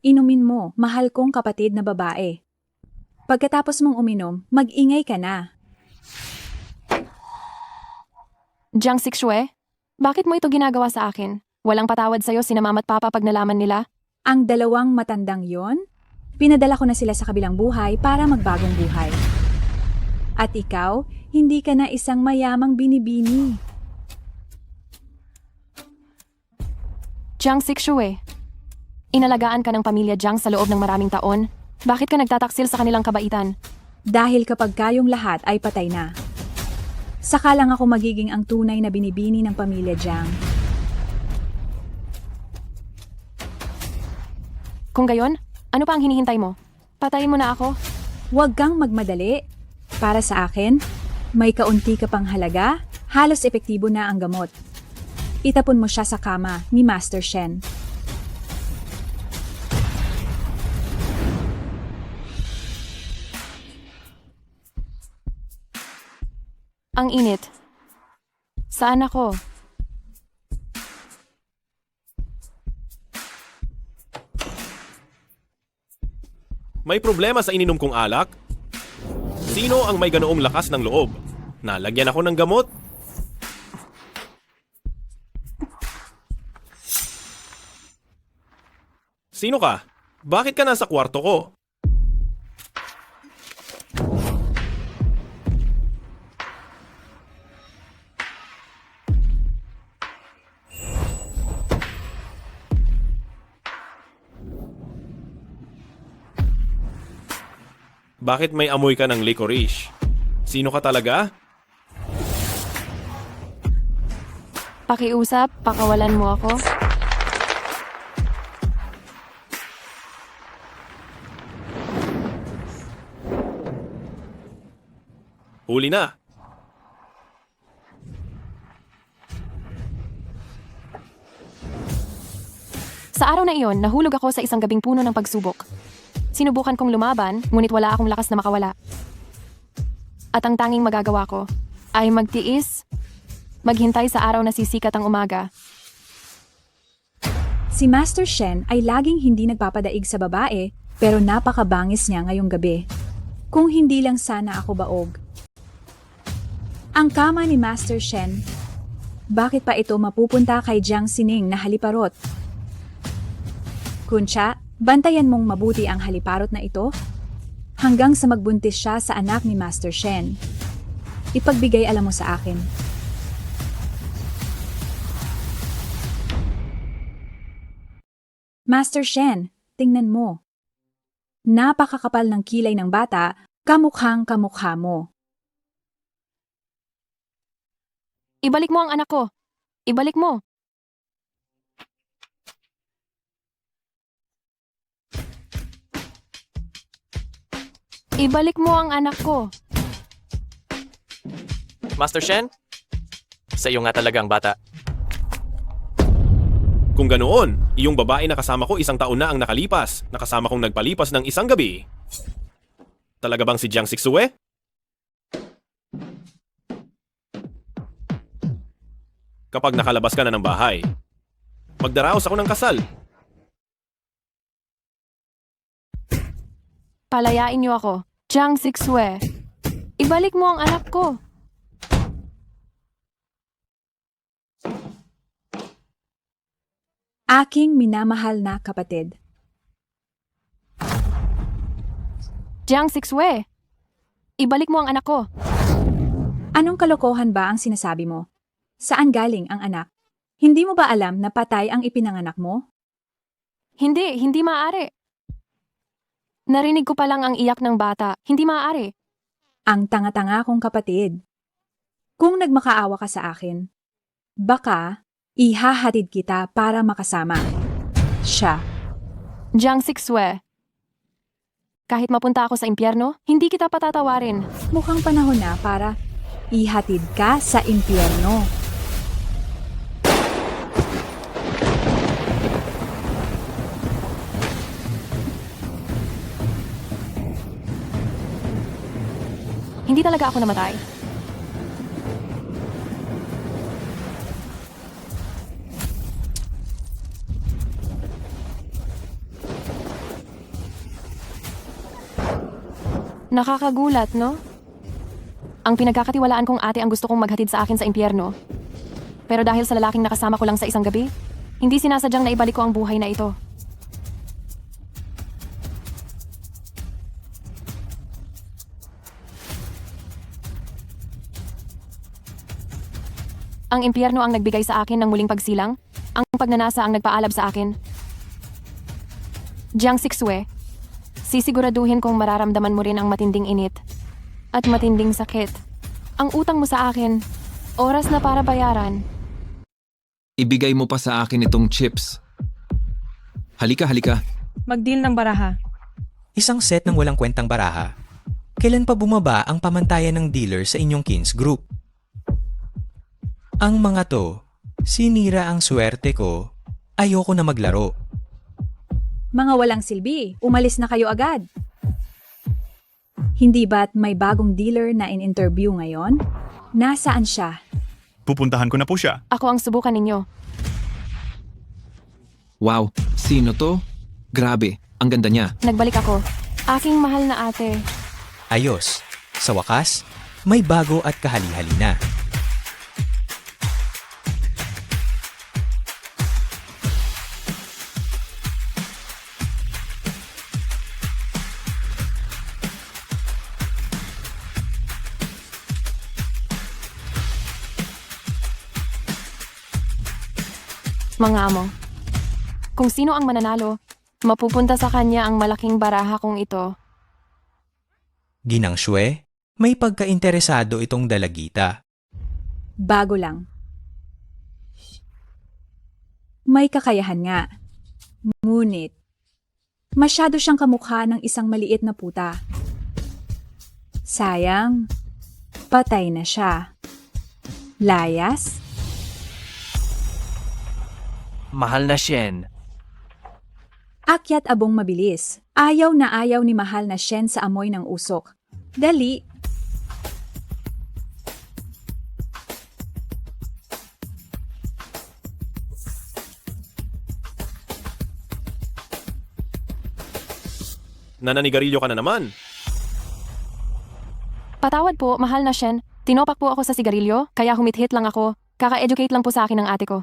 Inumin mo, mahal kong kapatid na babae. Pagkatapos mong uminom, mag-ingay ka na. Jiang Sixue, bakit mo ito ginagawa sa akin? Walang patawad sa'yo sina mama at papa pag nalaman nila? Ang dalawang matandang yon, pinadala ko na sila sa kabilang buhay para magbagong buhay. At ikaw, hindi ka na isang mayamang binibini. Jiang Sixue, inalagaan ka ng pamilya Jiang sa loob ng maraming taon. Bakit ka nagtataksil sa kanilang kabaitan? Dahil kapag kayong lahat ay patay na, saka lang ako magiging ang tunay na binibini ng pamilya Jiang. Kung gayon, ano pa ang hinihintay mo? Patayin mo na ako? Huwag kang magmadali. Para sa akin, may kaunti ka pang halaga, halos epektibo na ang gamot. Itapon mo siya sa kama ni Master Shen. Ang init. Saan ako? May problema sa ininom kong alak? Sino ang may ganoong lakas ng loob? Nalagyan ako ng gamot? Sino ka? Bakit ka nasa kwarto ko? Bakit may amoy ka ng licorice? Sino ka talaga? Pakiusap, pakawalan mo ako. Huli na. Sa araw na iyon, nahulog ako sa isang gabing puno ng pagsubok. Sinubukan kong lumaban, ngunit wala akong lakas na makawala. At ang tanging magagawa ko ay magtiis, maghintay sa araw na sisikat ang umaga. Si Master Shen ay laging hindi nagpapadaig sa babae, pero napakabangis niya ngayong gabi. Kung hindi lang sana ako baog. Ang kama ni Master Shen, bakit pa ito mapupunta kay Jiang Sining na haliparot? Kuncha, bantayan mong mabuti ang haliparot na ito hanggang sa magbuntis siya sa anak ni Master Shen. Ipagbigay alam mo sa akin. Master Shen, tingnan mo. Napakakapal ng kilay ng bata, kamukhang kamukha mo. Ibalik mo ang anak ko. Ibalik mo. Ibalik mo ang anak ko. Master Shen? Sa iyo nga talaga ang bata. Kung ganoon, iyong babae na kasama ko 1 taon na ang nakalipas. Nakasama kong nagpalipas ng 1 gabi. Talaga bang si Jiang Sixue? Kapag nakalabas ka na ng bahay, magdaraos ako ng kasal. Palayain niyo ako. Jiang Sixue. Ibalik mo ang anak ko. Aking minamahal na kapatid. Jiang Sixue. Ibalik mo ang anak ko. Anong kalokohan ba ang sinasabi mo? Saan galing ang anak? Hindi mo ba alam na patay ang ipinanganak mo? Hindi maaari. Narinig ko pa lang ang iyak ng bata. Hindi maaari. Ang tanga-tanga kong kapatid. Kung nagmakaawa ka sa akin, baka ihahatid kita para makasama siya. Jiang Sixue. Kahit mapunta ako sa impyerno, hindi kita patatawarin. Mukhang panahon na para ihatid ka sa impyerno. Hindi talaga ako namatay. Nakakagulat, no? Ang pinagkakatiwalaan kong ate ang gusto kong maghatid sa akin sa impyerno. Pero dahil sa lalaking nakasama ko lang sa isang gabi, hindi sinasadyang naibalik ko ang buhay na ito. Ang impyerno ang nagbigay sa akin ng muling pagsilang, ang pagnanasa ang nagpaalab sa akin. Jiang Sixue, sisiguraduhin kong mararamdaman mo rin ang matinding init at matinding sakit. Ang utang mo sa akin, oras na para bayaran. Ibigay mo pa sa akin itong chips. Halika, halika. Mag-deal ng baraha. Isang set ng walang kwentang baraha. Kailan pa bumaba ang pamantayan ng dealer sa inyong Kings Group? Ang mga to, sinira ang swerte ko, ayoko na maglaro. Mga walang silbi, umalis na kayo agad. Hindi ba't may bagong dealer na in-interview ngayon? Nasaan siya? Pupuntahan ko na po siya. Ako ang subukan ninyo. Wow, sino to? Grabe, ang ganda niya. Nagbalik ako. Aking mahal na ate. Ayos, sa wakas, may bago at kahali-hali na. Mga amo, kung sino ang mananalo, mapupunta sa kanya ang malaking baraha kong ito. Ginang Shue, may pagkainteresado itong dalagita. Bago lang. May kakayahan nga. Ngunit, masyado siyang kamukha ng isang maliit na puta. Sayang, patay na siya. Layas? Mahal na Shen. Akyat abong mabilis. Ayaw na ayaw ni mahal na Shen sa amoy ng usok. Dali! Nananigarilyo ka na naman. Patawad po, mahal na Shen. Tinopak po ako sa sigarilyo, kaya humithit lang ako. Kaka-educate lang po sa akin ng ate ko.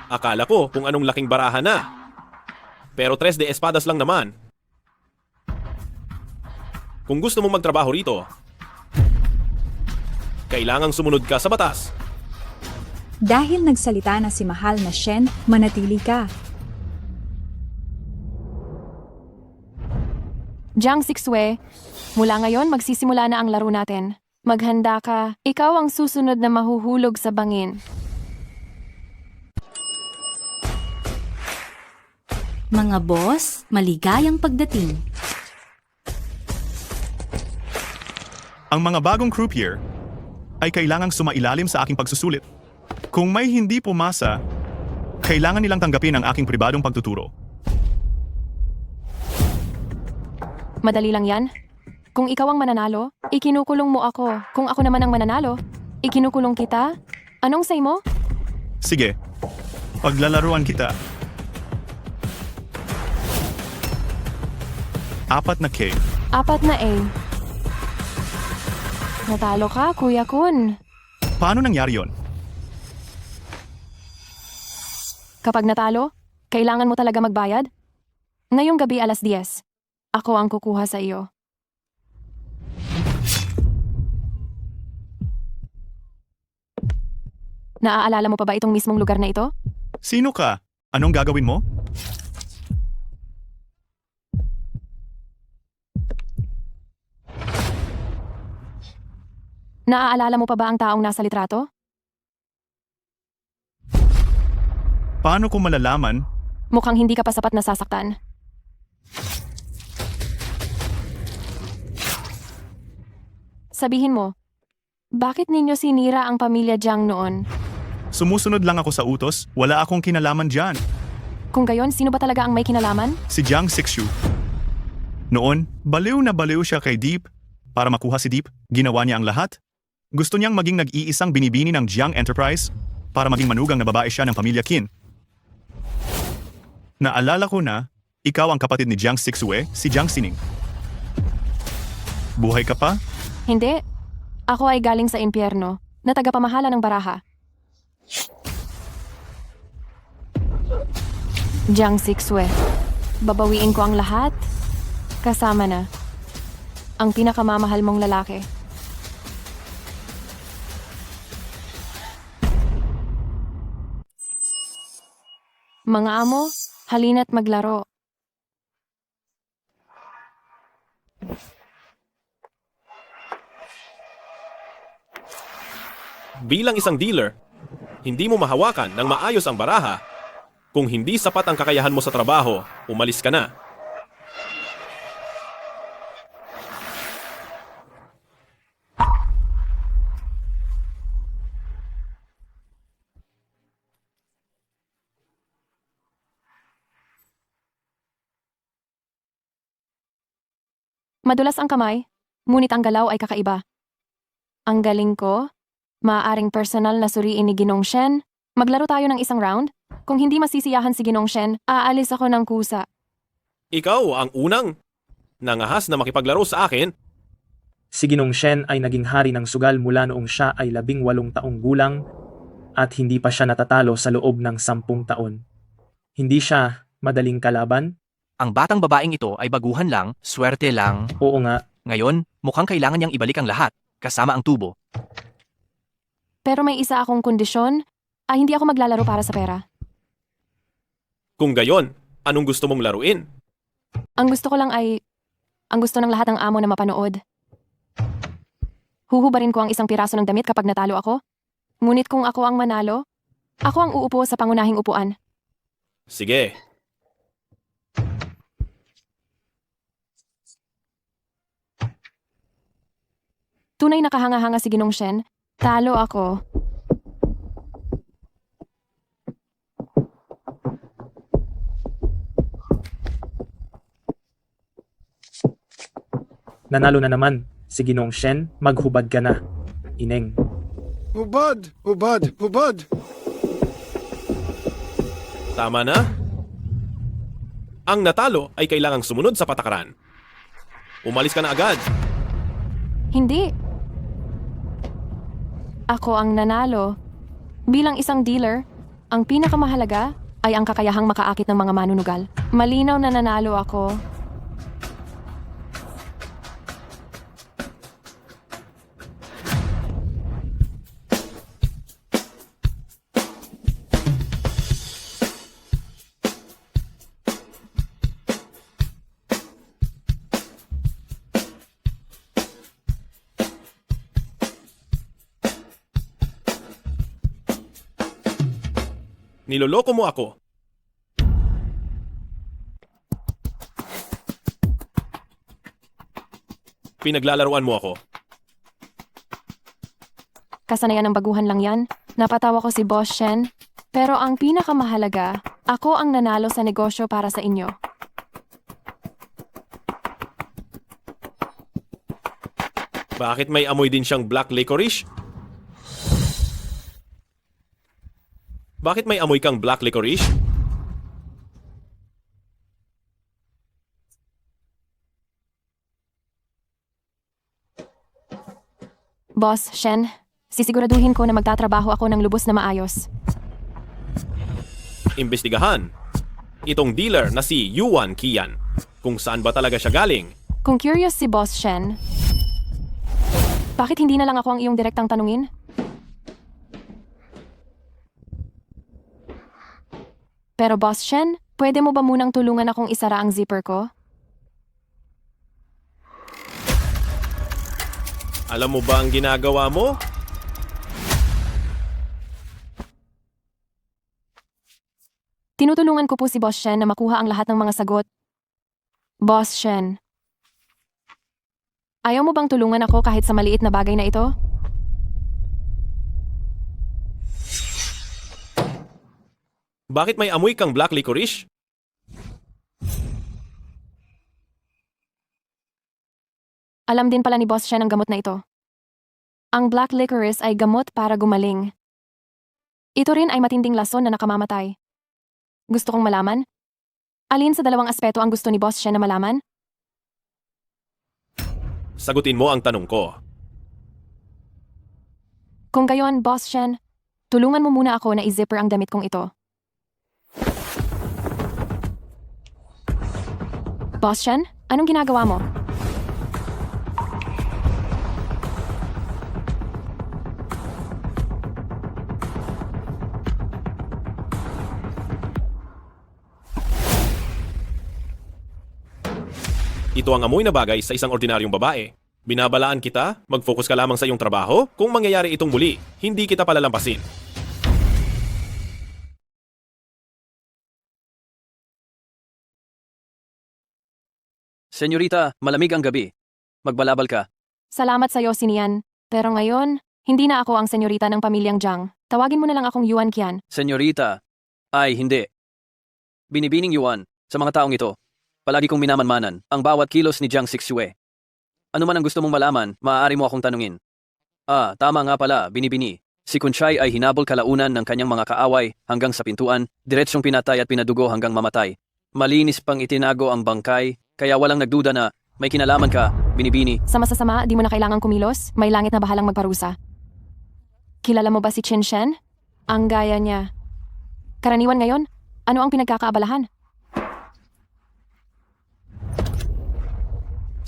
Akala ko kung anong laking baraha na. Pero 3 de espadas lang naman. Kung gusto mo magtrabaho rito, kailangang sumunod ka sa batas. Dahil nagsalita na si mahal na Shen, manatili ka. Jiang Sixue, mula ngayon magsisimula na ang laro natin. Maghanda ka. Ikaw ang susunod na mahuhulog sa bangin. Mga boss, maligayang pagdating. Ang mga bagong croupier ay kailangang sumailalim sa aking pagsusulit. Kung may hindi pumasa, kailangan nilang tanggapin ang aking pribadong pagtuturo. Madali lang yan. Kung ikaw ang mananalo, ikinukulong mo ako. Kung ako naman ang mananalo, ikinukulong kita. Anong say mo? Sige, paglalaruan kita. 4 na K. 4 na A. Natalo ka, Kuya Kun. Paano nangyari yon? Kapag natalo, kailangan mo talaga magbayad? Ngayong gabi 10:00. Ako ang kukuha sa iyo. Naaalala mo pa ba itong mismong lugar na ito? Sino ka? Anong gagawin mo? Naaalala mo pa ba ang taong nasa litrato? Paano ko malalaman? Mukhang hindi ka pa sapat nasasaktan. Sabihin mo, bakit ninyo sinira ang pamilya Jiang noon? Sumusunod lang ako sa utos, wala akong kinalaman dyan. Kung gayon, sino ba talaga ang may kinalaman? Si Jiang Sixu. Noon, baliw na baliw siya kay Deep. Para makuha si Deep, ginawa niya ang lahat. Gusto niyang maging nag-iisang binibini ng Jiang Enterprise para maging manugang na babae siya ng pamilya Qin. Naalala ko na, ikaw ang kapatid ni Jiang Sixue, si Jiang Sining. Buhay ka pa? Hindi. Ako ay galing sa impyerno, na tagapamahala ng baraha. Jiang Sixue. Babawiin ko ang lahat. Kasama na. Ang pinakamamahal mong lalaki. Mga amo, halina't maglaro. Bilang isang dealer, hindi mo mahawakan ng maayos ang baraha. Kung hindi sapat ang kakayahan mo sa trabaho, umalis ka na. Madulas ang kamay, ngunit ang galaw ay kakaiba. Ang galing ko, maaaring personal na suriin ni Ginong Shen. Maglaro tayo ng isang round? Kung hindi masisiyahan si Ginong Shen, aalis ako ng kusa. Ikaw ang unang nangahas na makipaglaro sa akin. Si Ginong Shen ay naging hari ng sugal mula noong siya ay 18 taong gulang at hindi pa siya natatalo sa loob ng 10 taon. Hindi siya madaling kalaban? Ang batang babaeng ito ay baguhan lang, swerte lang. Oo nga, Ngayon, mukhang kailangan niyang ibalik ang lahat, kasama ang tubo. Pero may isa akong kondisyon, hindi ako maglalaro para sa pera. Kung gayon, anong gusto mong laruin? Ang gusto ko lang ay, ang gusto ng lahat ng amo na mapanood. Huhubarin ko ang isang piraso ng damit kapag natalo ako. Ngunit kung ako ang manalo, ako ang uupo sa pangunahing upuan. Sige. Tunay na kahanga-hanga si Ginong Shen, talo ako. nanalo na naman. Si Ginong Shen, maghubad ka na. Ineng. Hubad! Hubad! Hubad! Tama na? Ang natalo ay kailangang sumunod sa patakaran. Umalis ka na agad. Hindi. Ako ang nanalo. Bilang isang dealer, ang pinakamahalaga ay ang kakayahang makaakit ng mga manunugal. Malinaw na nanalo ako. Niloloko mo ako. Pinaglalaruan mo ako. Kasanayan ng baguhan lang yan. Napatawa ko si Boss Shen. Pero ang pinakamahalaga, ako ang nanalo sa negosyo para sa inyo. Bakit may amoy din siyang black licorice? Bakit may amoy kang black licorice? Boss Shen, sisiguraduhin ko na magtatrabaho ako ng lubos na maayos. Imbestigahan. Itong dealer na si Yuan Qian. Kung saan ba talaga siya galing? Kung curious si Boss Shen, bakit hindi na lang ako ang iyong direktang tanungin? Pero Boss Shen, pwede mo ba munang tulungan akong isara ang zipper ko? Alam mo ba ang ginagawa mo? Tinutulungan ko po si Boss Shen na makuha ang lahat ng mga sagot. Boss Shen, ayaw mo bang tulungan ako kahit sa maliit na bagay na ito? Bakit may amoy kang black licorice? Alam din pala ni Boss Shen ang gamot na ito. Ang black licorice ay gamot para gumaling. Ito rin ay matinding lason na nakamamatay. Gusto kong malaman? Alin sa dalawang aspeto ang gusto ni Boss Shen na malaman? Sagutin mo ang tanong ko. Kung gayon, Boss Shen, tulungan mo muna ako na i-zipper ang damit kong ito. Boss Shen, anong ginagawa mo? Ito ang amoy na bagay sa isang ordinaryong babae. Binabalaan kita, mag-focus ka lamang sa iyong trabaho. Kung mangyayari itong muli, hindi kita palalampasin. Senyorita, malamig ang gabi. Magbalabal ka. Salamat sa'yo, Sinian. Pero ngayon, hindi na ako ang senyorita ng pamilyang Jiang. Tawagin mo na lang akong Yuan Qian. Senyorita. Ay, hindi. Binibining Yuan, sa mga taong ito. Palagi kong minamanmanan ang bawat kilos ni Jiang Sixue. Ano man ang gusto mong malaman, maaari mo akong tanungin. Ah, tama nga pala, binibini. Si Kunchai ay hinabol kalaunan ng kanyang mga kaaway hanggang sa pintuan, diretsyong pinatay at pinadugo hanggang mamatay. Malinis pang itinago ang bangkay, kaya walang nagduda na may kinalaman ka, binibini. Sa masasama, di mo na kailangang kumilos. May langit na bahalang magparusa. Kilala mo ba si Qin Shen? Ang gaya niya. Karaniwan ngayon, ano ang pinagkakaabalahan?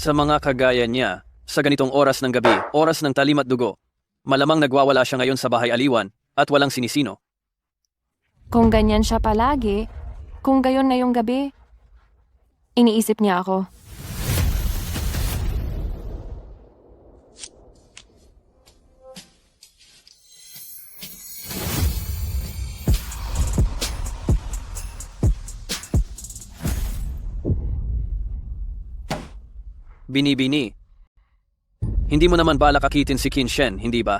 Sa mga kagaya niya, sa ganitong oras ng gabi, oras ng talim at dugo, malamang nagwawala siya ngayon sa bahay aliwan at walang sinisino. Kung ganyan siya palagi, kung gayon ngayong gabi, iniisip niya ako. Binibini. Hindi mo naman balak akitin si Qin Shen, hindi ba?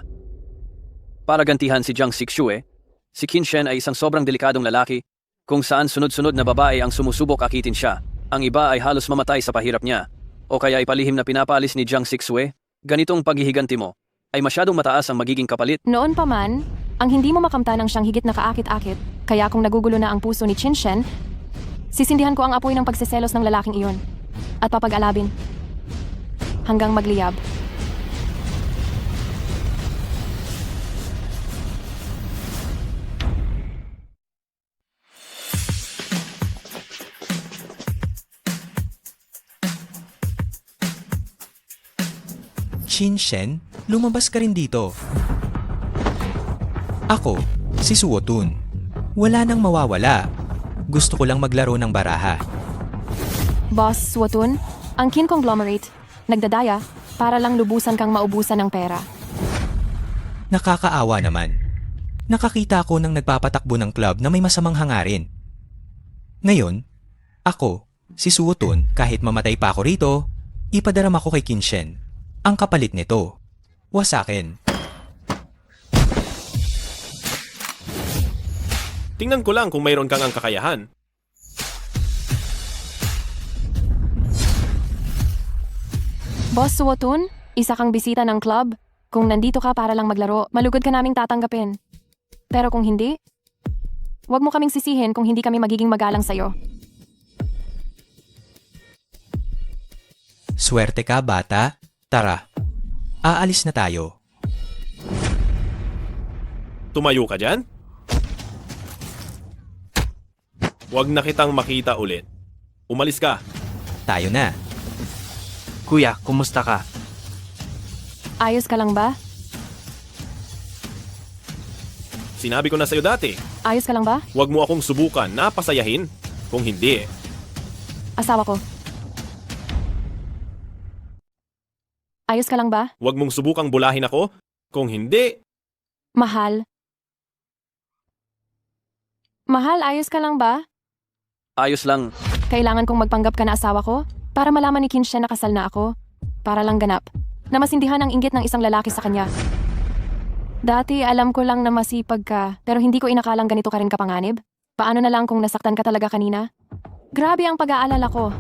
Para gantihan si Jiang Sixue, si Qin Shen ay isang sobrang delikadong lalaki kung saan sunod-sunod na babae ang sumusubok akitin siya. Ang iba ay halos mamatay sa pahirap niya. O kaya ay palihim na pinapalis ni Jiang Sixue, ganitong paghihiganti mo ay masyadong mataas ang magiging kapalit. Noon pa man, ang hindi mo makamta ng siyang higit na kaakit-akit, kaya kung nagugulo na ang puso ni Qin Shen, sisindihan ko ang apoy ng pagseselos ng lalaking iyon at papag-alabin hanggang magliyab. Qin Shen, lumabas ka rin dito. Ako, si Suotun. Wala nang mawawala. Gusto ko lang maglaro ng baraha. Boss Suotun, ang Qin Conglomerate, nagdadaya para lang lubusan kang maubusan ng pera. Nakakaawa naman. Nakakita ko ng nagpapatakbo ng club na may masamang hangarin. Ngayon, ako, si Suotun, kahit mamatay pa ako rito, ipadarama ko kay Qin Shen. Ang kapalit nito, wasakin. Tingnan ko lang kung mayroon kang ang kakayahan. Boss Suotun, isa kang bisita ng club. Kung nandito ka para lang maglaro, malugod ka naming tatanggapin. Pero kung hindi, huwag mo kaming sisihin kung hindi kami magiging magalang sa'yo. Swerte ka, bata. Tara, aalis na tayo. Tumayo ka dyan? Huwag na kitang makita ulit. Umalis ka. Tayo na. Kuya, kumusta ka? Ayos ka lang ba? Sinabi ko na sa'yo dati, Ayos ka lang ba? huwag mo akong subukan na pasayahin. Kung hindi, Asawa ko. Ayos ka lang ba? huwag mong subukang bulahin ako. Kung hindi, Mahal. Mahal, ayos ka lang ba? Ayos lang. Kailangan kong magpanggap ka na asawa ko para malaman ni Qin Shen na kasal na ako. Para lang ganap na masindihan ang inggit ng isang lalaki sa kanya. Dati alam ko lang na masipag ka, pero hindi ko inakalang ganito ka rin kapanganib. Paano na lang kung nasaktan ka talaga kanina? Grabe ang pag-aalala ko.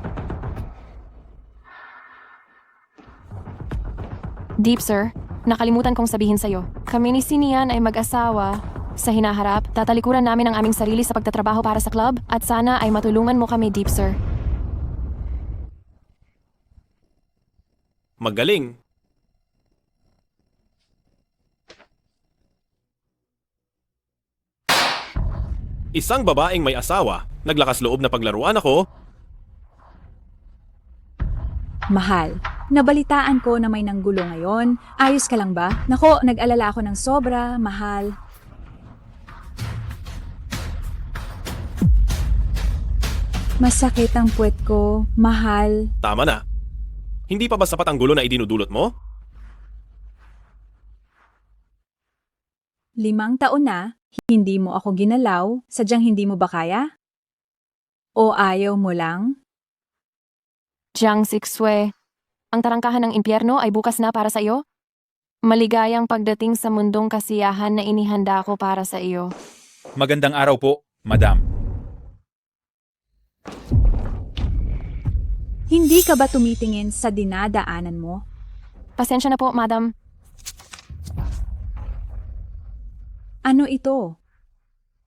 Deep sir, nakalimutan kong sabihin sa'yo. Kami ni Sinian ay mag-asawa. Sa hinaharap, tatalikuran namin ang aming sarili sa pagtatrabaho para sa club at sana ay matulungan mo kami, Deep sir. Magaling. Isang babaeng may asawa, naglakas loob na paglaruan ako. Mahal, nabalitaan ko na may nanggulo ngayon. Ayos ka lang ba? Nako, nag-alala ako ng sobra, mahal. Masakit ang puwet ko, mahal. Tama na. Hindi pa ba sapat ang gulo na idinudulot mo? 5 taon na, hindi mo ako ginalaw, sadyang hindi mo ba kaya? O ayaw mo lang? Jiang Sixue, ang tarangkahan ng impyerno ay bukas na para sa iyo? Maligayang pagdating sa mundong kasiyahan na inihanda ko para sa iyo. Magandang araw po, madam. Hindi ka ba tumitingin sa dinadaanan mo? Pasensya na po, madam. Ano ito?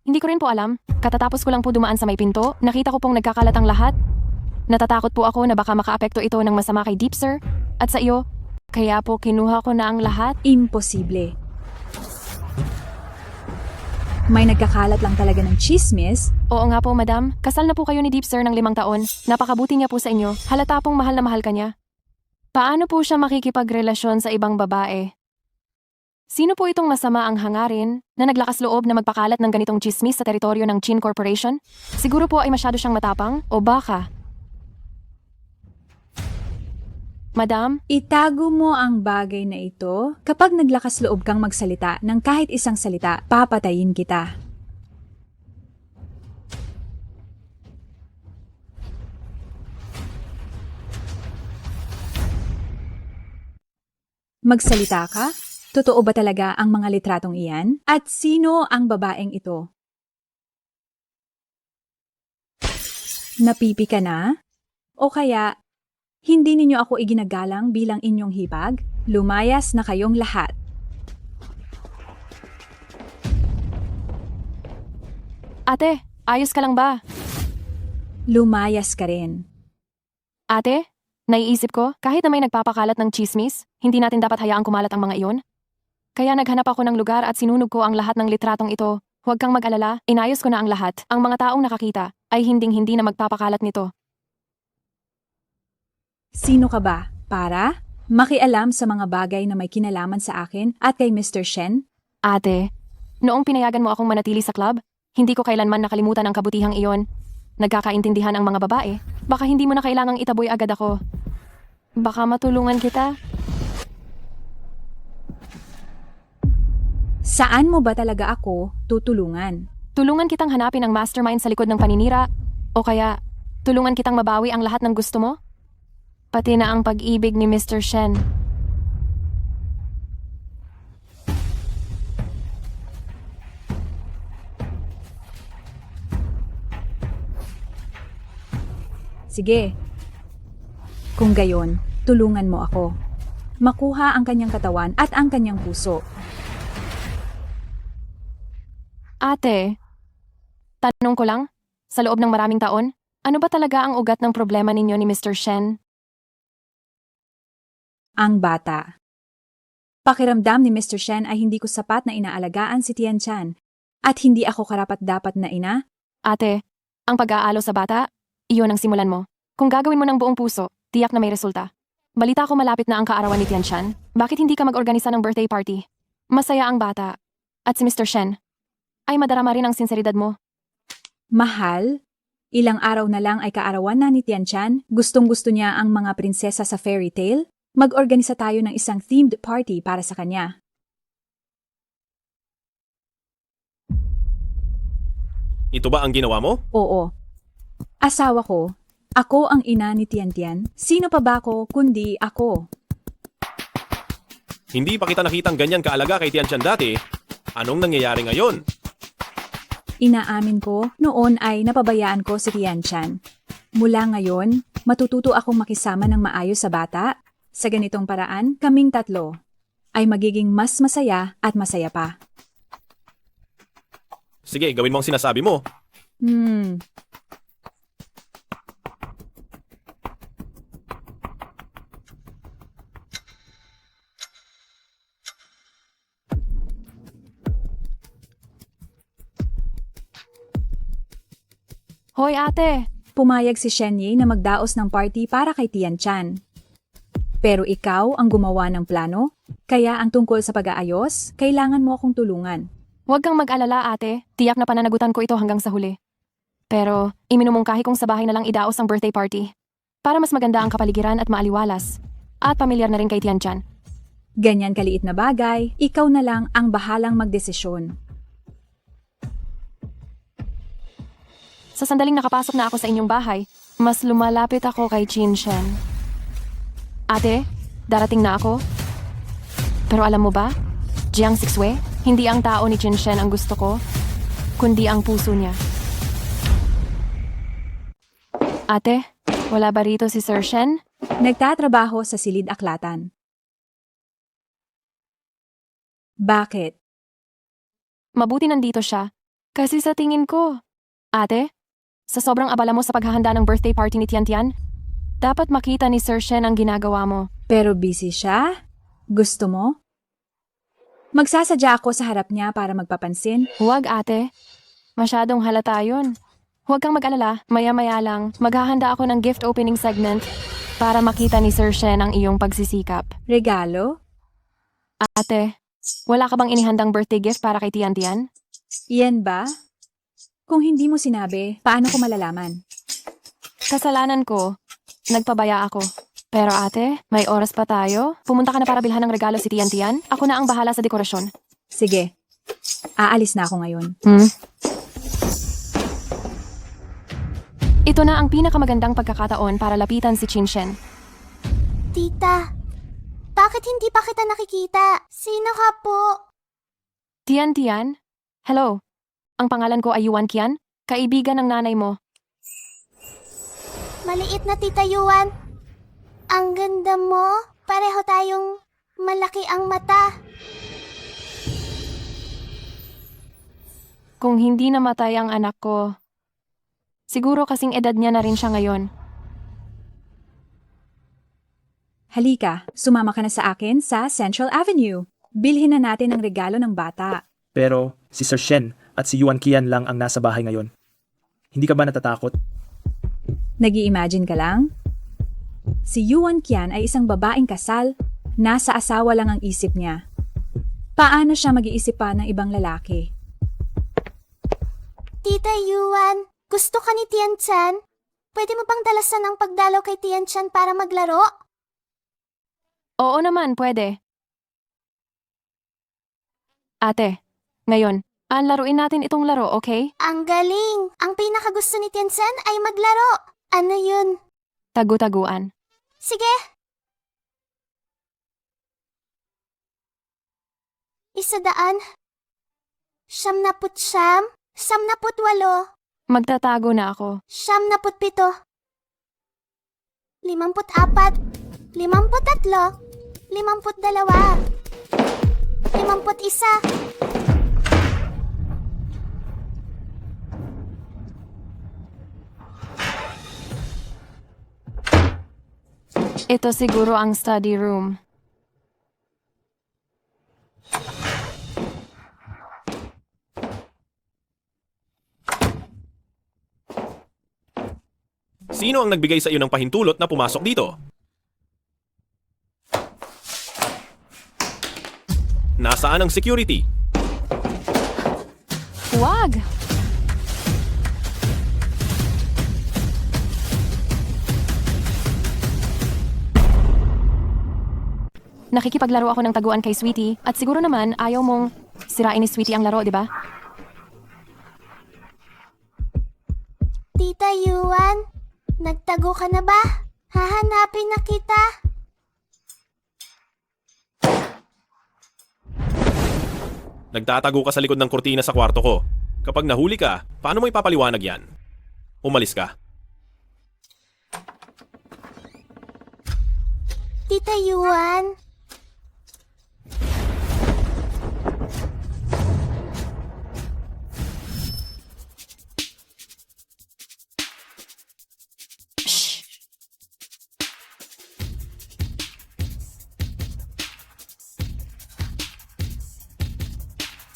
Hindi ko rin po alam. Katatapos ko lang po dumaan sa may pinto, nakita ko pong nagkakalat ang lahat. Natatakot po ako na baka makaapekto ito ng masama kay Deep Sir at sa iyo. Kaya po kinuha ko na ang lahat. Imposible. May nagkakalat lang talaga ng chismis. Oo nga po, madam. Kasal na po kayo ni Deep Sir ng 5 taon. Napakabuti niya po sa inyo. Halata pong mahal na mahal ka niya. Paano po siya makikipagrelasyon sa ibang babae? Sino po itong masama ang hangarin na naglakas loob na magpakalat ng ganitong chismis sa teritoryo ng Chin Corporation? Siguro po ay masyado siyang matapang o baka. Madam? Itago mo ang bagay na ito. Kapag naglakas loob kang magsalita ng kahit isang salita, papatayin kita. Magsalita ka? Totoo ba talaga ang mga litratong iyan? At sino ang babaeng ito? Napipi ka na? O kaya, hindi ninyo ako iginagalang bilang inyong hibag? Lumayas na kayong lahat. Ate, ayos ka lang ba? Lumayas ka rin. Ate, naiisip ko, kahit na may nagpapakalat ng chismis, hindi natin dapat hayaang kumalat ang mga iyon. Kaya naghanap ako ng lugar at sinunog ko ang lahat ng litratong ito. Huwag kang mag-alala, inayos ko na ang lahat. Ang mga taong nakakita ay hinding-hindi na magpapakalat nito. Sino ka ba? Para? Makialam sa mga bagay na may kinalaman sa akin at kay Mr. Shen? Ate, noong pinayagan mo akong manatili sa club, hindi ko kailanman nakalimutan ang kabutihang iyon. Nagkakaintindihan ang mga babae. Baka hindi mo na kailangang itaboy agad ako. Baka matulungan kita? Saan mo ba talaga ako tutulungan? Tulungan kitang hanapin ang mastermind sa likod ng paninira, o kaya tulungan kitang mabawi ang lahat ng gusto mo? Pati na ang pag-ibig ni Mr. Shen. Sige. Kung gayon, tulungan mo ako. Makuha ang kanyang katawan at ang kanyang puso. Ate, tanong ko lang, sa loob ng maraming taon, ano ba talaga ang ugat ng problema ninyo ni Mr. Shen? Ang bata. Pakiramdam ni Mr. Shen ay hindi ko sapat na inaalagaan si Tian Chan at hindi ako karapat-dapat na ina. Ate, ang pag-aalo sa bata, iyon ang simulan mo. Kung gagawin mo ng buong puso, tiyak na may resulta. Balita ko malapit na ang kaarawan ni Tian Chan. Bakit hindi ka mag-organisa ng birthday party? Masaya ang bata. At si Mr. Shen ay madarama rin ang sinseridad mo. Mahal, ilang araw na lang ay kaarawan na ni Tian Chan. Gustong-gusto niya ang mga prinsesa sa fairy tale. Mag-organisa tayo ng isang themed party para sa kanya. Ito ba ang ginawa mo? Oo. Asawa ko. Ako ang ina ni Tian Tian. Sino pa ba ako kundi ako? Hindi pa kita nakitang ganyan kaalaga kay Tian Chan dati. Anong nangyayari ngayon? Inaamin ko, noon ay napabayaan ko si Tian Chan. Mula ngayon, matututo akong makisama ng maayos sa bata. Sa ganitong paraan, kaming tatlo, ay magiging mas masaya at masaya pa. Sige, gawin mo ang sinasabi mo. Hoy ate, Pumayag si Shenye na magdaos ng party para kay Tian Chan. Pero ikaw ang gumawa ng plano, kaya ang tungkol sa pag-aayos, kailangan mo akong tulungan. huwag kang mag-alala ate. Tiyak na pananagutan ko ito hanggang sa huli. Pero, iminumungkahi kong sa bahay na lang idaos ang birthday party. Para mas maganda ang kapaligiran at maaliwalas. At pamilyar na rin kay Tian Chan. Ganyan kaliit na bagay, ikaw na lang ang bahalang magdesisyon. Sa sandaling nakapasok na ako sa inyong bahay, mas lumalapit ako kay Chin Shen. Ate, darating na ako. Pero alam mo ba, Jiang Sixue, hindi ang tao ni Chin Shen ang gusto ko, kundi ang puso niya. Ate, wala ba rito si Sir Shen? Nagtatrabaho sa silid aklatan. Bakit? Mabuti nandito siya. Kasi sa tingin ko, ate, sa sobrang abala mo sa paghahanda ng birthday party ni Tian Tian, dapat makita ni Sir Shen ang ginagawa mo. Pero busy siya? Gusto mo? Magsasadya ako sa harap niya para magpapansin. Huwag ate. Masyadong halata yun. Huwag kang mag-alala, maya-maya lang, maghahanda ako ng gift opening segment para makita ni Sir Shen ang iyong pagsisikap. Regalo? Ate, wala ka bang inihandang birthday gift para kay Tian Tian? Yan ba? Kung hindi mo sinabi, paano ko malalaman? Kasalanan ko. Nagpabaya ako. Pero ate, may oras pa tayo. Pumunta ka na para bilhan ng regalo si Tian Tian. Ako na ang bahala sa dekorasyon. Sige. Aalis na ako ngayon. Ito na ang pinakamagandang pagkakataon para lapitan si Chin Shen. Tita, bakit hindi pa kita nakikita? Sino ka po? Tian Tian? Hello. Ang pangalan ko ay Yuan Qian, kaibigan ng nanay mo. Maliit na Tita Yuan. Ang ganda mo. Pareho tayong malaki ang mata. Kung hindi namatay ang anak ko, siguro kasing edad niya na rin siya ngayon. Halika, sumama ka na sa akin sa Central Avenue. Bilhin na natin ang regalo ng bata. Pero si Sir Shen at si Yuan Qian lang ang nasa bahay ngayon. Hindi ka ba natatakot? Nag-i-imagine ka lang? Si Yuan Qian ay isang babaeng kasal, nasa asawa lang ang isip niya. Paano siya mag-iisip pa ng ibang lalaki? Tita Yuan, gusto ka ni Tian Chan? Pwede mo bang dalasan ang pagdalaw kay Tian Chan para maglaro? Oo naman, pwede. Ate, ngayon, laruin natin itong laro, okay? Ang galing! Ang pinakagusto ni Tian Chan ay maglaro. Ano yun? Tagu-taguan. Sige! 100, 99, 98, Magtatago na ako. 97, 54, 53, 52, 51. Ito siguro ang study room. Sino ang nagbigay sa iyo ng pahintulot na pumasok dito? Nasaan ang security? Huwag! Nakikipaglaro ako ng taguan kay Sweetie at siguro naman ayaw mong sirain ni Sweetie ang laro, di ba? Tita Yuan, nagtago ka na ba? Hahanapin na kita. Nagtatago ka sa likod ng kurtina sa kwarto ko. Kapag nahuli ka, paano mo ipapaliwanag yan? Umalis ka. Tita Yuan,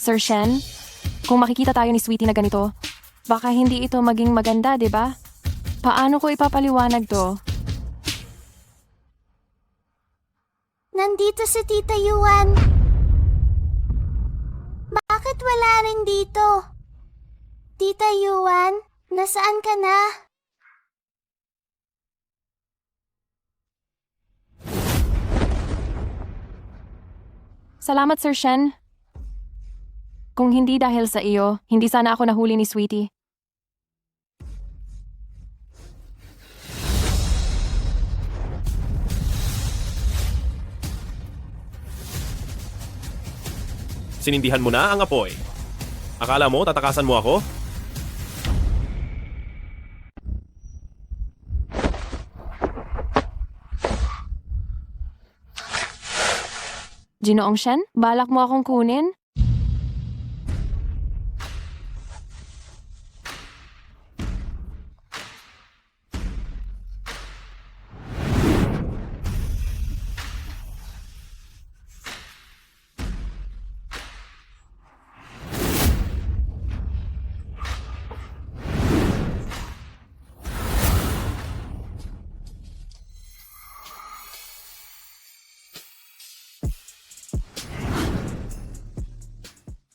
Sir Shen, kung makikita tayo ni Sweetie na ganito, baka hindi ito maging maganda, di ba? Paano ko ipapaliwanag to? Nandito si Tita Yuan. Bakit wala rin dito? Tita Yuan, nasaan ka na? Salamat, Sir Shen. Kung hindi dahil sa iyo, hindi sana ako nahuli ni Sweetie. Sinindihan mo na ang apoy. Akala mo tatakasan mo ako? Ginoong Shen, balak mo akong kunin?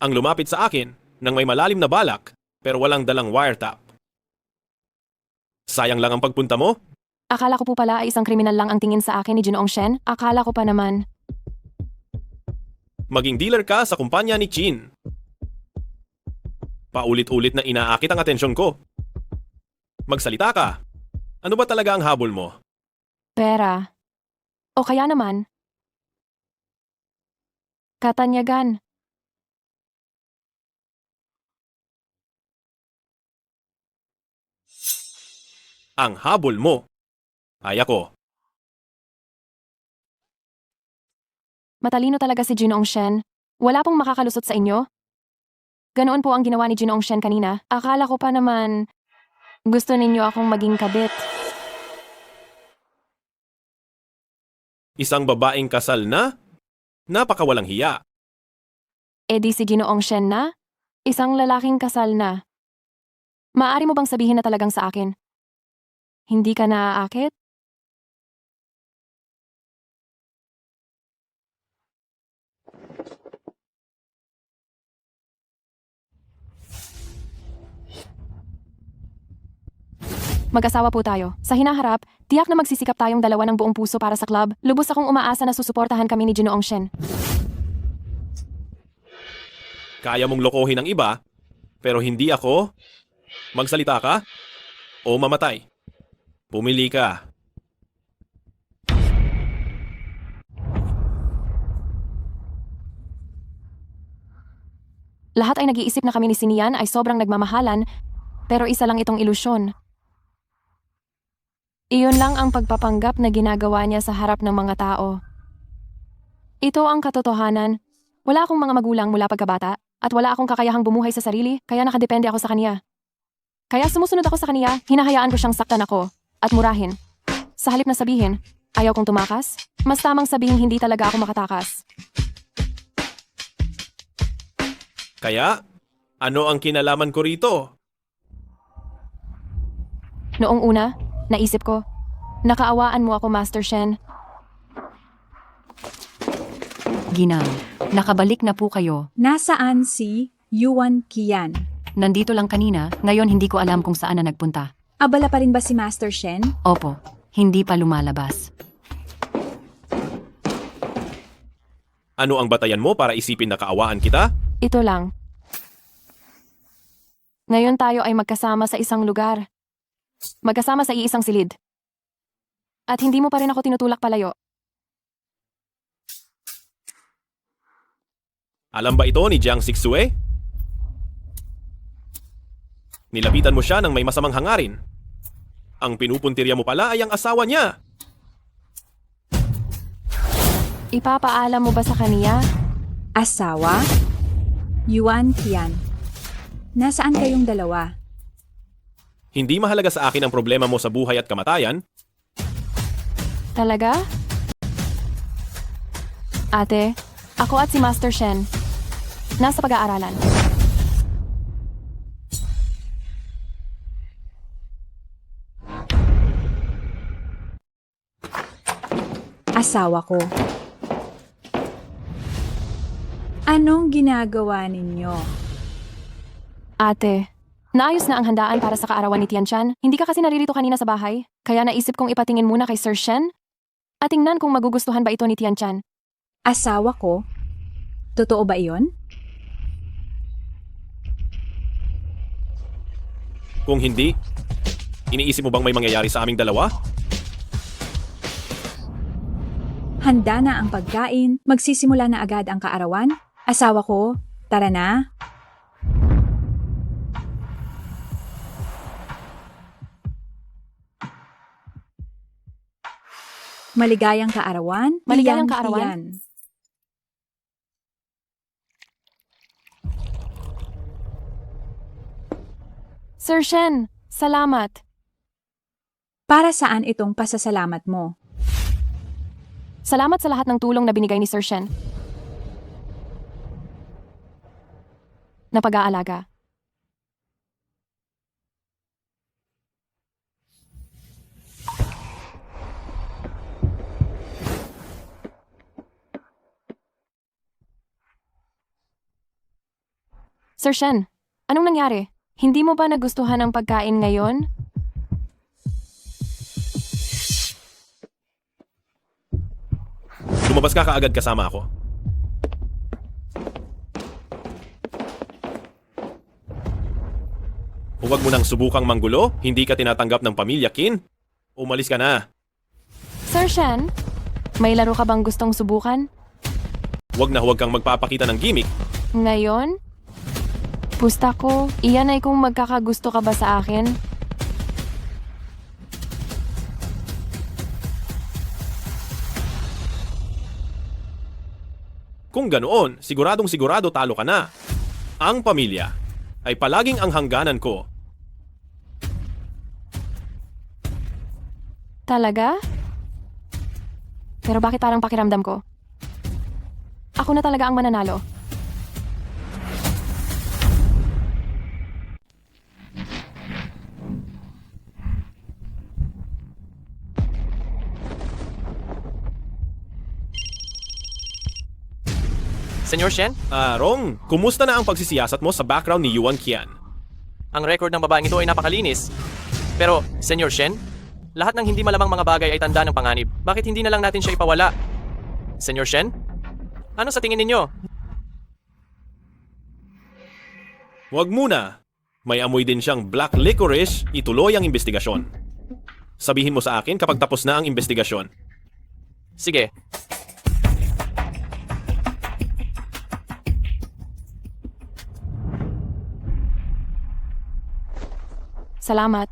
Ang lumapit sa akin nang may malalim na balak pero walang dalang wiretap. Sayang lang ang pagpunta mo? Akala ko po pala ay isang kriminal lang ang tingin sa akin ni Ginoong Shen. Akala ko pa naman. Maging dealer ka sa kumpanya ni Chin. Paulit-ulit na inaakit ang atensyon ko. Magsalita ka. Ano ba talaga ang habol mo? Pera. O kaya naman, katanyagan. Ang habol mo ay ako. Matalino talaga si Ginoong Shen. Wala pong makakalusot sa inyo. Ganoon po ang ginawa ni Ginoong Shen kanina. Akala ko pa naman gusto ninyo akong maging kabit. Isang babaeng kasal na? Napakawalang hiya. E di si Ginoong Shen na? Isang lalaking kasal na. Maaari mo bang sabihin na talagang sa akin? Hindi ka naaakit? Mag-asawa po tayo. Sa hinaharap, tiyak na magsisikap tayong dalawa ng buong puso para sa club. Lubos akong umaasa na susuportahan kami ni Ginoong Shen. Kaya mong lokohin ang iba, pero hindi ako? Magsalita ka? O mamatay? Pumili ka. Lahat ay nag-iisip na kami ni Sinian ay sobrang nagmamahalan, pero isa lang itong ilusyon. Iyon lang ang pagpapanggap na ginagawa niya sa harap ng mga tao. Ito ang katotohanan. Wala akong mga magulang mula pagkabata, at wala akong kakayahang bumuhay sa sarili, kaya nakadepende ako sa kanya. Kaya sumusunod ako sa kanya, hinahayaan ko siyang saktan ako, at murahin. Sa halip na sabihin, ayaw kong tumakas, mas tamang sabihin hindi talaga ako makatakas. Kaya, ano ang kinalaman ko rito? Noong una, naisip ko, nakaawaan mo ako, Master Shen. Ginang, nakabalik na po kayo. Nasaan si Yuan Qian? Nandito lang kanina, ngayon hindi ko alam kung saan na nagpunta. Abala pa rin ba si Master Shen? Opo, hindi pa lumalabas. Ano ang batayan mo para isipin na kaawaan kita? Ito lang. Ngayon tayo ay magkasama sa isang lugar. Magkasama sa iisang silid. At hindi mo pa rin ako tinutulak palayo. Alam ba ito ni Jiang Sixue? Nilapitan mo siya ng may masamang hangarin. Ang pinupuntirya mo pala ay ang asawa niya. Ipapaalam mo ba sa kaniya? Asawa? Yuan Qian. Nasaan kayong dalawa? Hindi mahalaga sa akin ang problema mo sa buhay at kamatayan. Talaga? Ate, ako at si Master Shen. Nasa pag-aaralan. Asawa ko. Anong ginagawa ninyo? Ate, naayos na ang handaan para sa kaarawan ni Tianchan. Hindi ka kasi naririto kanina sa bahay. Kaya naisip kong ipatingin muna kay Sir Shen at tingnan kung magugustuhan ba ito ni Tianchan. Asawa ko? Totoo ba iyon? Kung hindi, iniisip mo bang may mangyayari sa aming dalawa? Handa na ang pagkain, magsisimula na agad ang kaarawan. Asawa ko, tara na. Maligayang kaarawan. Maligayang Iyang kaarawan? Tian. Sir Shen, salamat. Para saan itong pasasalamat mo? Salamat sa lahat ng tulong na binigay ni Sir Shen. Na pag-aalaga. Sir Shen, anong nangyari? Hindi mo ba nagustuhan ang pagkain ngayon? Lumabas ka kaagad kasama ako. Huwag mo nang subukang manggulo, hindi ka tinatanggap ng pamilya Qin. Umalis ka na. Sir Shen, may laro ka bang gustong subukan? Huwag na huwag kang magpapakita ng gimmick. Ngayon? Pusta ko, iyan ay kung magkakagusto ka ba sa akin? Kung ganoon, siguradong sigurado talo ka na. Ang pamilya ay palaging ang hangganan ko. Talaga? Pero bakit parang pakiramdam ko? Ako na talaga ang mananalo. Senyor Shen, Rong, kumusta na ang pagsisiyasat mo sa background ni Yuan Qian? ang record ng babaeng ito ay napakalinis. Pero, Senyor Shen, lahat ng hindi malamang mga bagay ay tanda ng panganib. Bakit hindi na lang natin siya ipawala? Senyor Shen? Ano sa tingin ninyo? Huwag muna. May amoy din siyang black licorice, ituloy ang investigasyon. Sabihin mo sa akin kapag tapos na ang investigasyon. Sige. Salamat.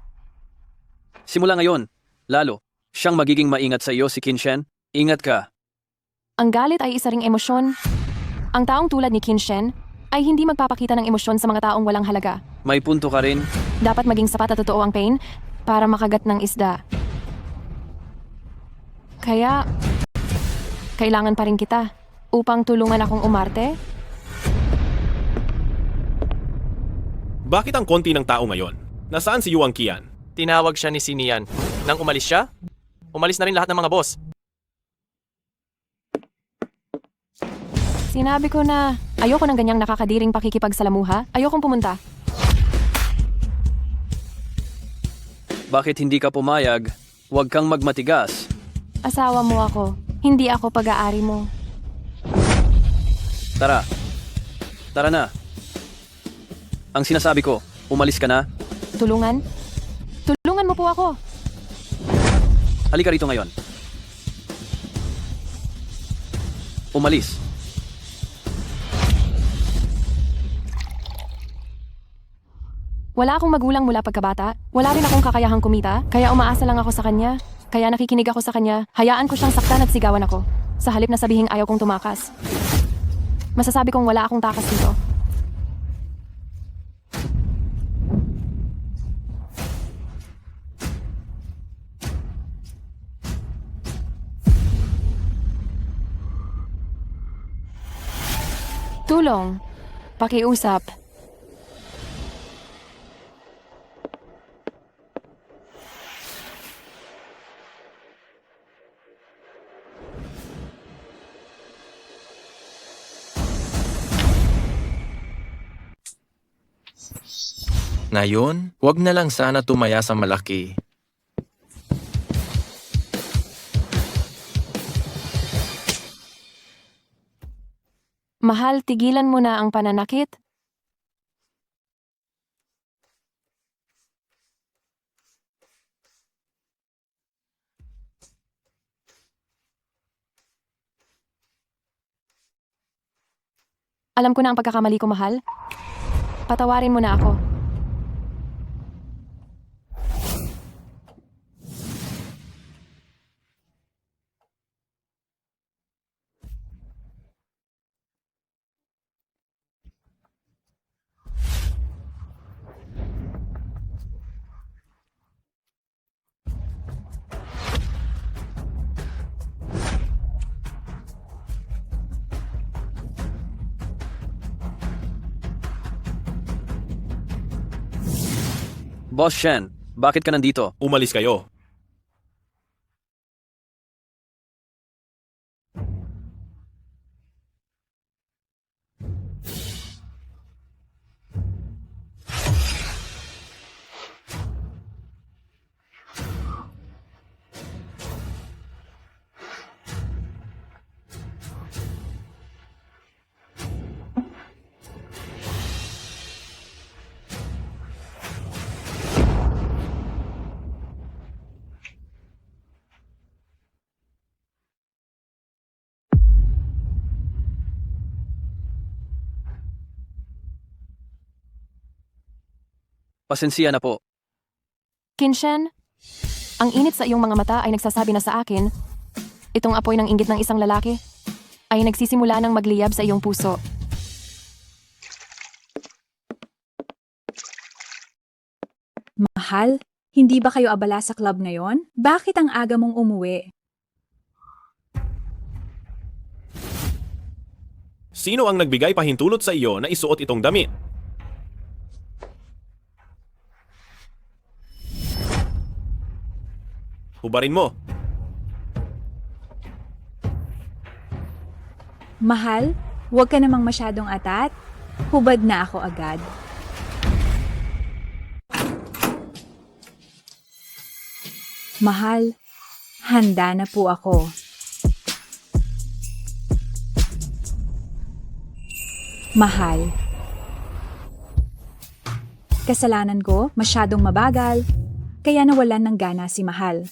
Simula ngayon, lalo, siyang magiging maingat sa iyo si Qin Shen. Ingat ka. Ang galit ay isa ring emosyon. Ang taong tulad ni Qin Shen ay hindi magpapakita ng emosyon sa mga taong walang halaga. May punto ka rin. Dapat maging sapat at totoo ang pain para makagat ng isda. Kaya, kailangan pa rin kita upang tulungan akong umarte. Bakit ang konti ng tao ngayon? Nasaan si Yuan Qian? Tinawag siya ni Sinian. Nang umalis siya, umalis na rin lahat ng mga boss. Sinabi ko na ayoko ng ganyang nakakadiring pakikipagsalamuha. Ayokong pumunta. Bakit hindi ka pumayag? Huwag kang magmatigas. Asawa mo ako. Hindi ako pag-aari mo. Tara. Tara na. Ang sinasabi ko, umalis ka na. Tulungan? Tulungan mo po ako. Halika rito ngayon. Umalis. Wala akong magulang mula pagkabata. Wala rin akong kakayahang kumita. Kaya umaasa lang ako sa kanya. Kaya nakikinig ako sa kanya. Hayaan ko siyang saktan at sigawan ako. Sa halip na sabihing ayaw kong tumakas. Masasabi kong wala akong takas dito. Tulong. Pakiusap. Ngayon, wag na lang sana tumaya sa malaki. Mahal, tigilan mo na ang pananakit. Alam ko na ang pagkakamali ko, mahal. Patawarin mo na ako. Boss Shen, bakit ka nandito? Umalis kayo. Pasensya na po. Kinshen, ang init sa iyong mga mata ay nagsasabi na sa akin, itong apoy ng inggit ng isang lalaki ay nagsisimula ng magliyab sa iyong puso. Mahal, hindi ba kayo abala sa club ngayon? Bakit ang aga mong umuwi? Sino ang nagbigay pahintulot sa iyo na isuot itong damit? Hubarin mo. Mahal, huwag ka namang masyadong atat. Hubad na ako agad. Mahal, handa na po ako. Mahal. Kasalanan ko, masyadong mabagal, kaya nawalan ng gana si Mahal.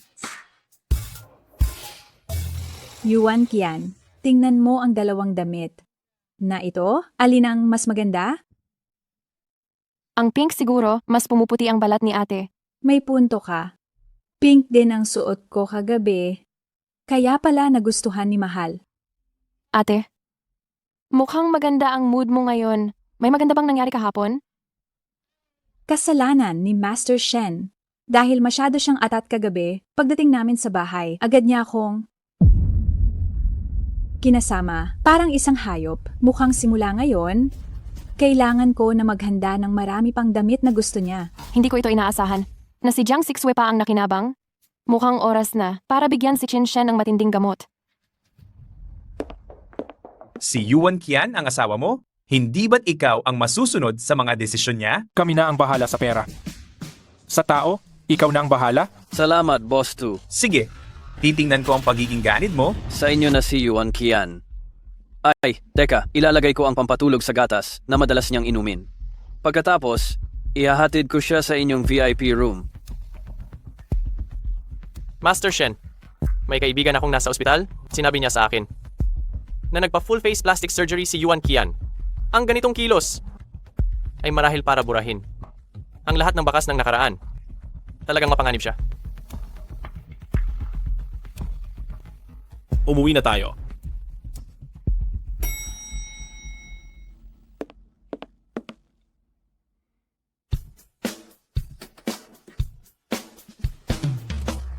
Yuan Qian, tingnan mo ang dalawang damit. Na ito, alin ang mas maganda? Ang pink siguro, mas pumuputi ang balat ni ate. May punto ka. Pink din ang suot ko kagabi. Kaya pala nagustuhan ni Mahal. Ate, mukhang maganda ang mood mo ngayon. May maganda bang nangyari kahapon? Kasalanan ni Master Shen. Dahil masyado siyang atat kagabi, pagdating namin sa bahay, agad niya akong kinasama, parang isang hayop. Mukhang simula ngayon, kailangan ko na maghanda ng marami pang damit na gusto niya. Hindi ko ito inaasahan. Na si Jiang Sixue pa ang nakinabang? Mukhang oras na para bigyan si Qin Shen ng matinding gamot. Si Yuan Qian ang asawa mo? Hindi ba't ikaw ang masusunod sa mga desisyon niya? Kami na ang bahala sa pera. Sa tao, ikaw na ang bahala? Salamat, Boss 2. Sige, titingnan ko ang pagiging ganid mo. Sa inyo na si Yuan Qian. Ay, teka, ilalagay ko ang pampatulog sa gatas na madalas niyang inumin. Pagkatapos, ihahatid ko siya sa inyong VIP room. Master Shen, may kaibigan akong nasa ospital, sinabi niya sa akin na nagpa-full face plastic surgery si Yuan Qian. Ang ganitong kilos ay marahil para burahin ang lahat ng bakas ng nakaraan. Talagang mapanganib siya. Umuwi na tayo.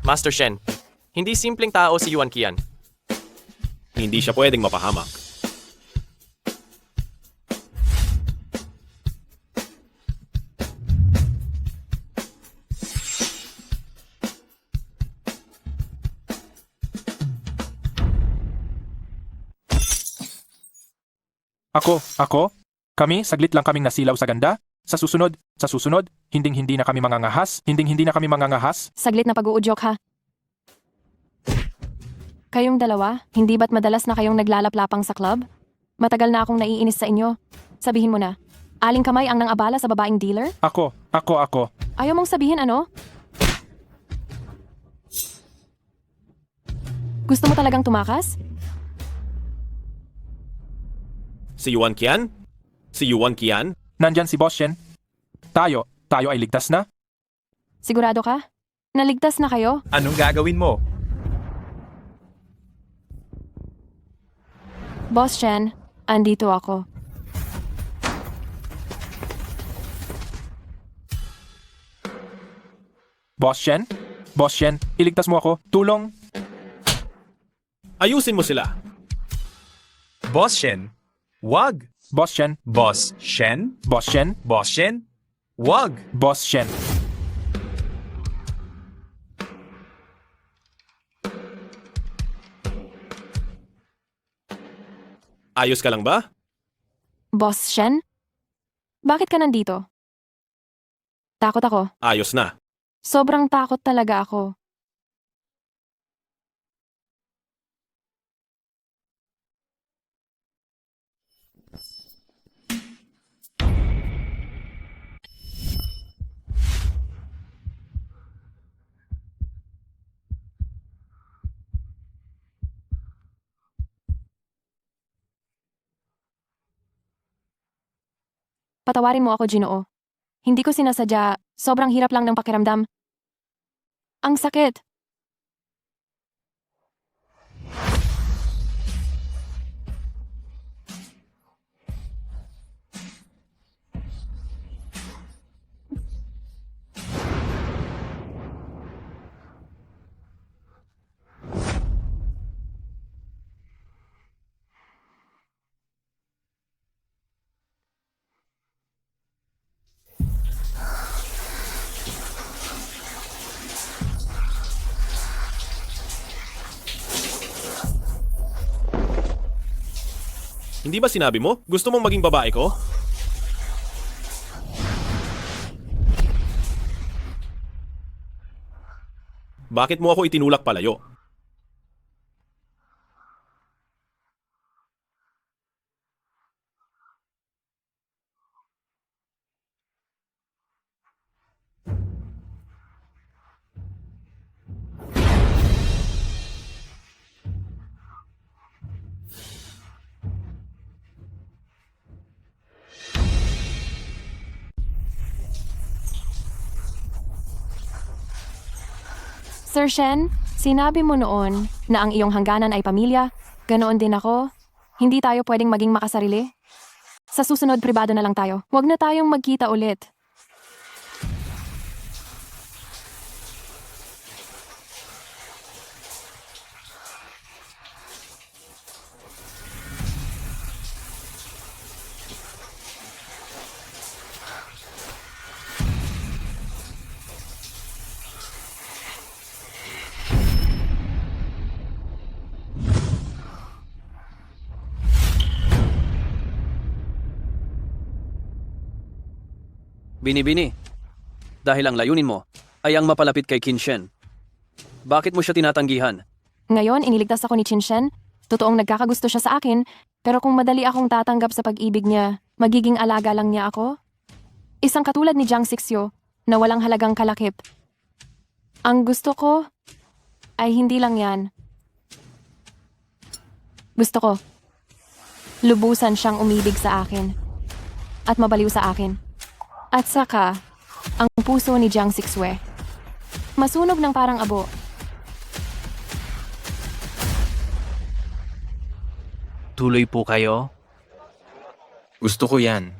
Master Shen, hindi simpleng tao si Yuan Qian. Hindi siya pwedeng mapahamak. Ako? Kami, saglit lang kaming nasilaw sa ganda. Sa susunod, hinding-hindi na kami mangangahas. Saglit na pag-uudyok ha. Kayong dalawa, hindi ba't madalas na kayong naglalaplapang sa club? Matagal na akong naiinis sa inyo. Sabihin mo na, aling kamay ang nang-abala sa babaeng dealer? Ako. Ayaw mong sabihin ano? Gusto mo talagang tumakas? Si Yuan Qian? Nandyan si Boss Shen. Tayo ay ligtas na? Sigurado ka? Naligtas na kayo? Anong gagawin mo? Boss Chen, andito ako. Boss Shen, iligtas mo ako. Tulong! Ayusin mo sila. Boss Shen, wag! Boss Shen, Boss Shen, wag! Boss Shen. Ayos ka lang ba? Boss Shen? Bakit ka nandito? Takot ako. Ayos na. Sobrang takot talaga ako. Patawarin mo ako, Ginoo. Hindi ko sinasadya. Sobrang hirap lang ng pakiramdam. Ang sakit. Hindi ba sinabi mo? Gusto mong maging babae ko? Bakit mo ako itinulak palayo? Sir Shen, sinabi mo noon na ang iyong hangganan ay pamilya. Ganoon din ako. Hindi tayo pwedeng maging makasarili. Sa susunod, pribado na lang tayo. Huwag na tayong magkita ulit. Binibini, dahil ang layunin mo ay ang mapalapit kay Qin Shen. Bakit mo siya tinatanggihan? Ngayon, iniligtas ako ni Qin Shen. Totoong nagkakagusto siya sa akin, pero kung madali akong tatanggap sa pag-ibig niya, magiging alaga lang niya ako? Isang katulad ni Jiang Sixyo na walang halagang kalakip. Ang gusto ko ay hindi lang yan. Gusto ko, lubusan siyang umibig sa akin at mabaliw sa akin. At saka, ang puso ni Jiang Sixue. Masunog ng parang abo. Tuloy po kayo? Gusto ko yan.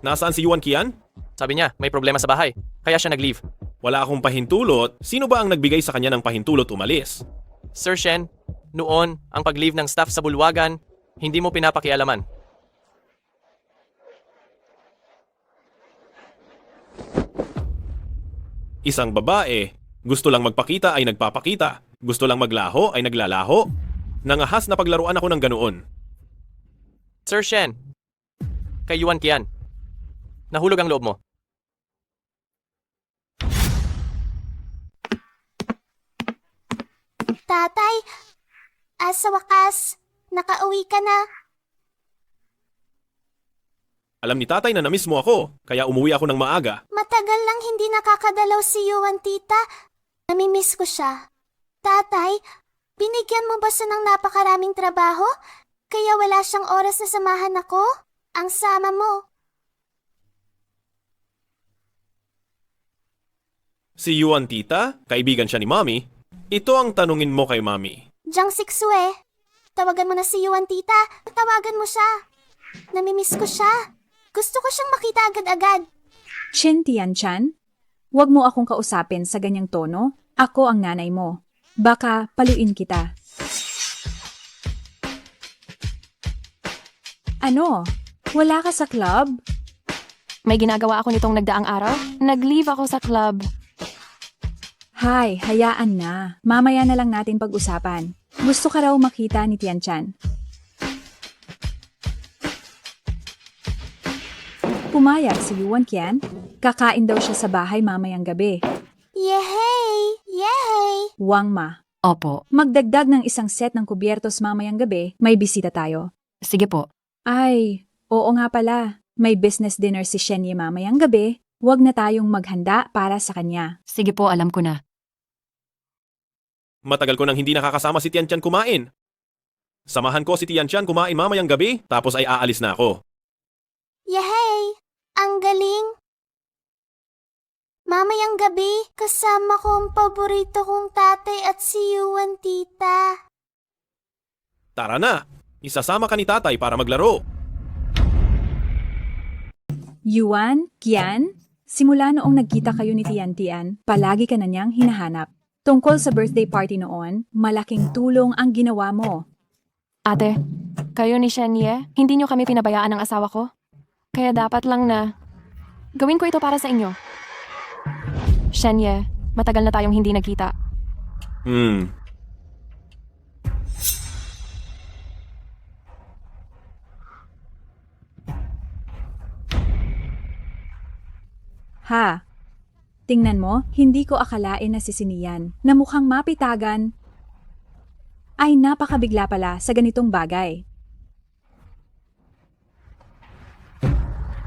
Nasaan si Yuan Qian? Sabi niya, may problema sa bahay. Kaya siya nag-leave. Wala akong pahintulot. Sino ba ang nagbigay sa kanya ng pahintulot umalis? Sir Shen, noon, ang pag-leave ng staff sa bulwagan, hindi mo pinapakialaman. Isang babae Gusto lang magpakita ay nagpapakita. Gusto lang maglaho ay naglalaho. Nangahas na paglaruan ako ng ganoon. Sir Shen, kay Yuan Qian. Nahulog ang loob mo. Tatay, sa wakas, nakauwi ka na. Alam ni tatay na namiss mo ako, kaya umuwi ako ng maaga. Matagal lang hindi nakakadalaw si Yuan, tita. Namimiss ko siya. Tatay, binigyan mo ba siya ng napakaraming trabaho? Kaya wala siyang oras na samahan ako? Ang sama mo. Si Yuan tita, kaibigan siya ni Mami. Ito ang tanungin mo kay Mami. Jiang Sixue, tawagan mo na si Yuan, tita. Tawagan mo siya. Namimiss ko siya. Gusto ko siyang makita agad-agad. Chen Tianchan, huwag mo akong kausapin sa ganyang tono. Ako ang nanay mo. Baka paluin kita. Ano? Wala ka sa club? May ginagawa ako nitong nagdaang araw. Nag-leave ako sa club. Hay, hayaan na. Mamaya na lang natin pag-usapan. Gusto ka raw makita ni Tianchan. Pumayag si Yuan Qian. Kakain daw siya sa bahay mamayang gabi. Yehey! Yehey! Wang Ma. Opo. Magdagdag ng isang set ng kubyertos mamayang gabi, may bisita tayo. Sige po. Ay, oo nga pala. May business dinner si Shenye mamayang gabi. Huwag na tayong maghanda para sa kanya. Sige po, alam ko na. Matagal ko nang hindi nakakasama si Tianchan kumain. Samahan ko si Tianchan kumain mamayang gabi, tapos ay aalis na ako. Yehey! Ang galing! Mamayang gabi, kasama ko ang paborito kong tatay at si Yuan, tita. Tara na, isasama ka ni tatay para maglaro. Yuan, Qian, simula noong nagkita kayo ni Tian, palagi ka na niyang hinahanap. Tungkol sa birthday party noon, malaking tulong ang ginawa mo. Ate, kayo ni Shenye, hindi niyo kami pinabayaan ng asawa ko. Kaya dapat lang na gawin ko ito para sa inyo. Shenye, matagal na tayong hindi nagkita. Ha? Tingnan mo, hindi ko akalain na si Sinian, na mukhang mapitagan, ay napakabigla pala sa ganitong bagay.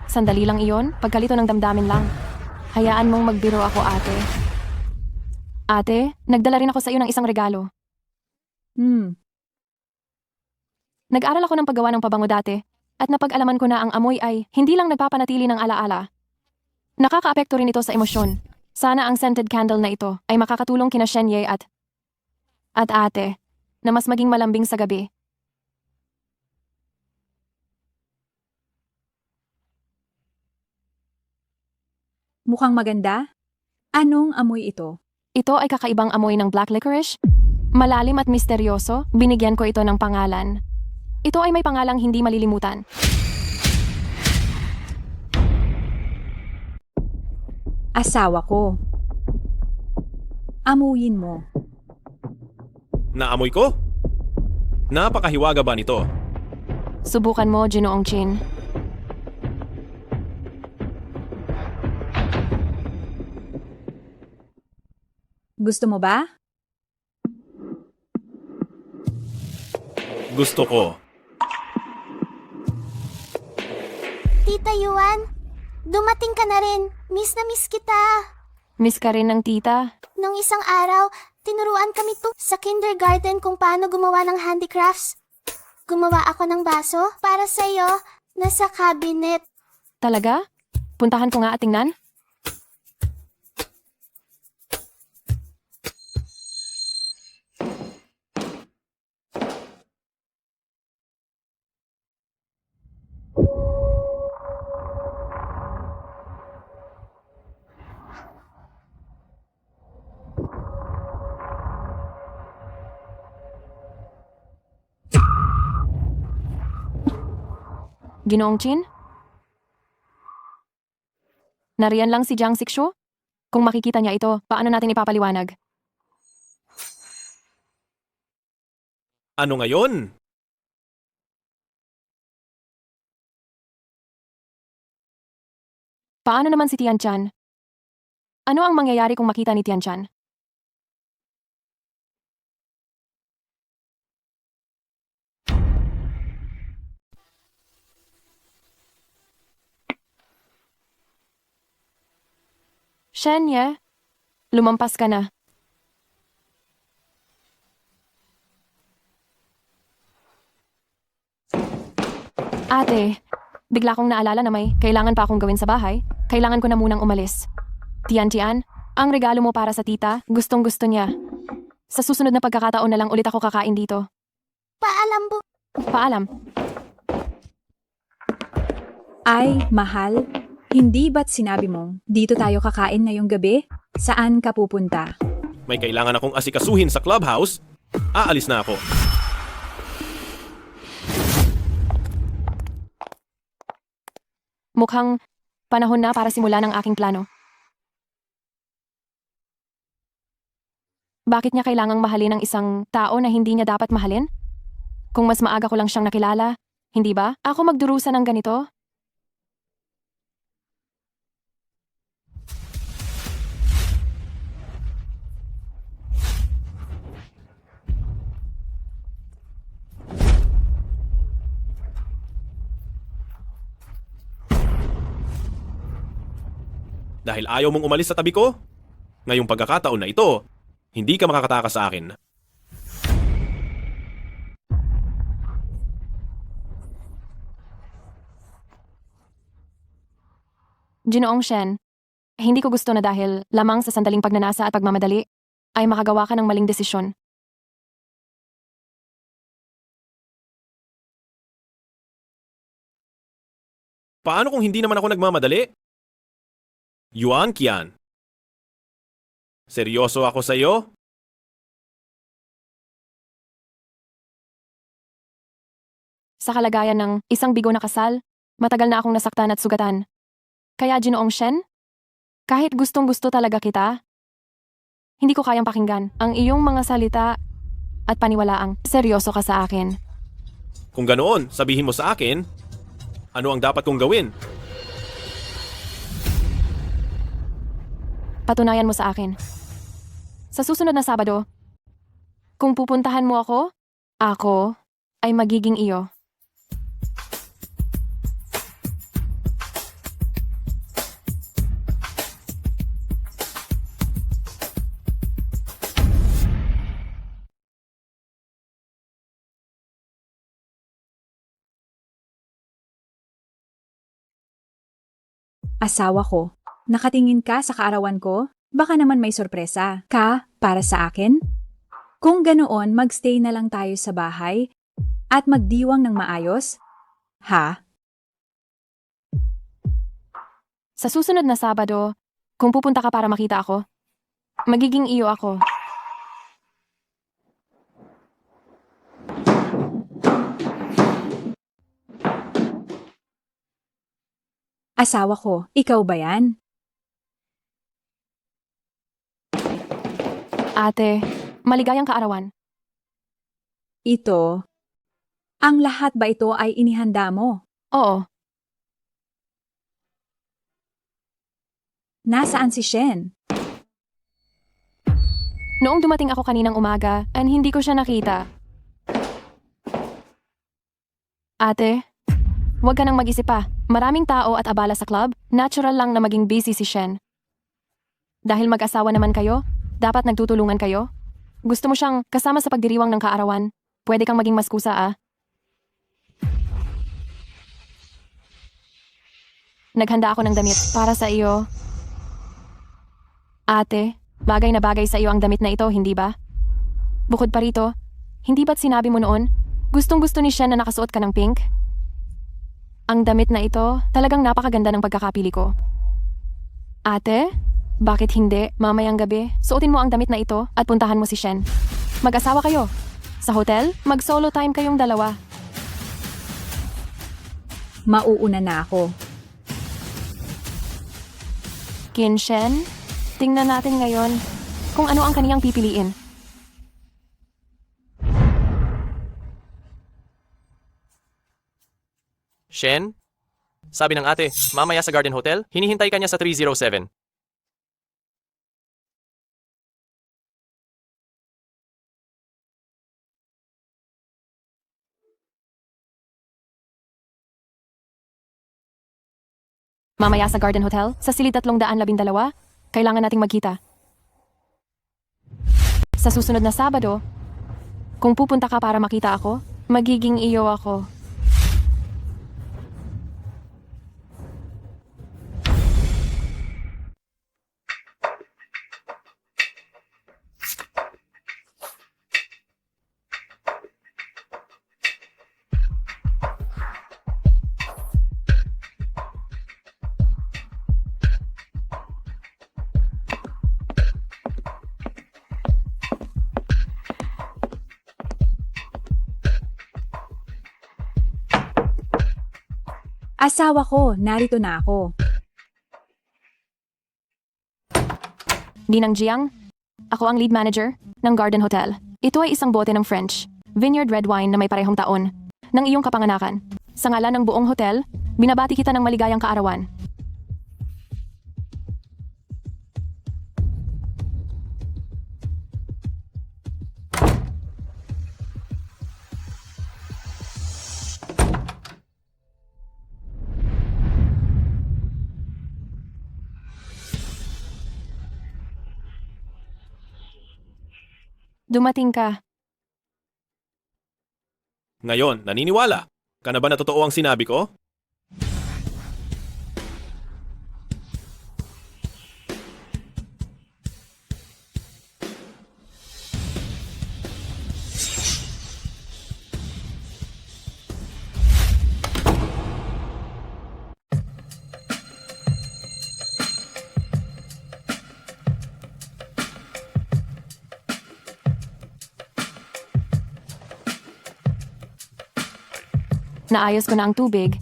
Sandali lang iyon, pagkalito ng damdamin lang. Hayaan mong magbiro ako, ate. Ate, nagdala rin ako sa iyo ng isang regalo. Nag-aral ako ng paggawa ng pabango dati, at napag-alaman ko na ang amoy ay hindi lang nagpapanatili ng alaala. Nakakaapekto rin ito sa emosyon. Sana ang scented candle na ito ay makakatulong kina Shenye at ate, na mas maging malambing sa gabi. Mukhang maganda? Anong amoy ito? Ito ay kakaibang amoy ng black licorice. Malalim at misteryoso, binigyan ko ito ng pangalan. Ito ay may pangalang hindi malilimutan. Asawa ko. Amuyin mo. Naamoy ko? Napakahiwaga ba nito? Subukan mo, Ginoong Chin. Gusto mo ba? Gusto ko. Tita Yuan, dumating ka na rin. Miss na miss kita. Miss ka rin ng tita. Nung isang araw, tinuruan kami sa kindergarten kung paano gumawa ng handicrafts. Gumawa ako ng baso para sa'yo, nasa cabinet. Talaga? Puntahan ko nga at tingnan. Ginoong Chin? Nariyan lang si Jiang Sixue? Kung makikita niya ito, paano natin ipapaliwanag? Ano ngayon? Paano naman si Tian-chan? Ano ang mangyayari kung makita ni Tian-chan? Shenye, lumampas ka na. Ate, bigla kong naalala na may kailangan pa akong gawin sa bahay. Kailangan ko na munang umalis. Tian-tian, ang regalo mo para sa tita, gustong-gusto niya. Sa susunod na pagkakataon na lang ulit ako kakain dito. Paalam po. Paalam. Ay, mahal, hindi ba't sinabi mong dito tayo kakain ngayong gabi? Saan ka pupunta? May kailangan akong asikasuhin sa clubhouse. Aalis na ako. Mukhang panahon na para simulan ang aking plano. Bakit niya kailangang mahalin ang isang tao na hindi niya dapat mahalin? Kung mas maaga ko lang siyang nakilala, hindi ba? Ako magdurusa ng ganito? Dahil ayaw mong umalis sa tabi ko? Ngayong pagkakataon na ito, hindi ka makakatakas sa akin. Ginoong Shen, hindi ko gusto na dahil lamang sa sandaling pagnanasa at pagmamadali, ay makagawa ka ng maling desisyon. Paano kung hindi naman ako nagmamadali? Yuan Qian. Seryoso ako sa iyo? Sa kalagayan ng isang bigo na kasal, matagal na akong nasaktan at sugatan. Kaya Ginoong Shen, kahit gustong-gusto talaga kita, hindi ko kayang pakinggan ang iyong mga salita at paniwalaang seryoso ka sa akin. Kung ganoon, sabihin mo sa akin, ano ang dapat kong gawin? Patunayan mo sa akin. Sa susunod na Sabado, kung pupuntahan mo ako ay magiging iyo. Asawa ko, nakatingin ka sa kaarawan ko? Baka naman may sorpresa ka para sa akin? Kung ganoon, magstay na lang tayo sa bahay at magdiwang ng maayos? Ha? Sa susunod na Sabado, kung pupunta ka para makita ako, magiging iyo ako. Asawa ko, ikaw ba yan? Ate, maligayang kaarawan. Ito, ang lahat ba ito ay inihanda mo? Oo. Nasaan si Shen? Noong dumating ako kaninang umaga, hindi ko siya nakita. Ate, huwag ka nang mag-isip pa. Maraming tao at abala sa club, natural lang na maging busy si Shen. Dahil mag-asawa naman kayo, dapat nagtutulungan kayo. Gusto mo siyang kasama sa pagdiriwang ng kaarawan, pwede kang maging maskusa Naghanda ako ng damit para sa iyo. Ate, bagay na bagay sa iyo ang damit na ito, hindi ba? Bukod pa rito, hindi ba't sinabi mo noon, gustong-gusto ni Shen na nakasuot ka ng pink? Ang damit na ito, talagang napakaganda ng pagkakapili ko. Ate, bakit hindi? Mamayang gabi, suotin mo ang damit na ito at puntahan mo si Shen. Mag-asawa kayo. Sa hotel, mag-solo time kayong dalawa. Mauuna na ako. Shen, Tingnan natin ngayon kung ano ang kaniyang pipiliin. Shen? Sabi ng ate, mamaya sa Garden Hotel, hinihintay ka niya sa 307. Mamaya sa Garden Hotel, sa silid 312, kailangan nating magkita. Sa susunod na Sabado, kung pupunta ka para makita ako, magiging iyo ako. Asawa ko, narito na ako. Ninang Jiang, ako ang lead manager ng Garden Hotel. Ito ay isang bote ng French, vineyard red wine na may parehong taon ng iyong kapanganakan. Sa ngalan ng buong hotel, binabati kita ng maligayang kaarawan. Dumating ka. Ngayon, naniniwala ka na ba na totoo ang sinabi ko? Naayos ko na ang tubig.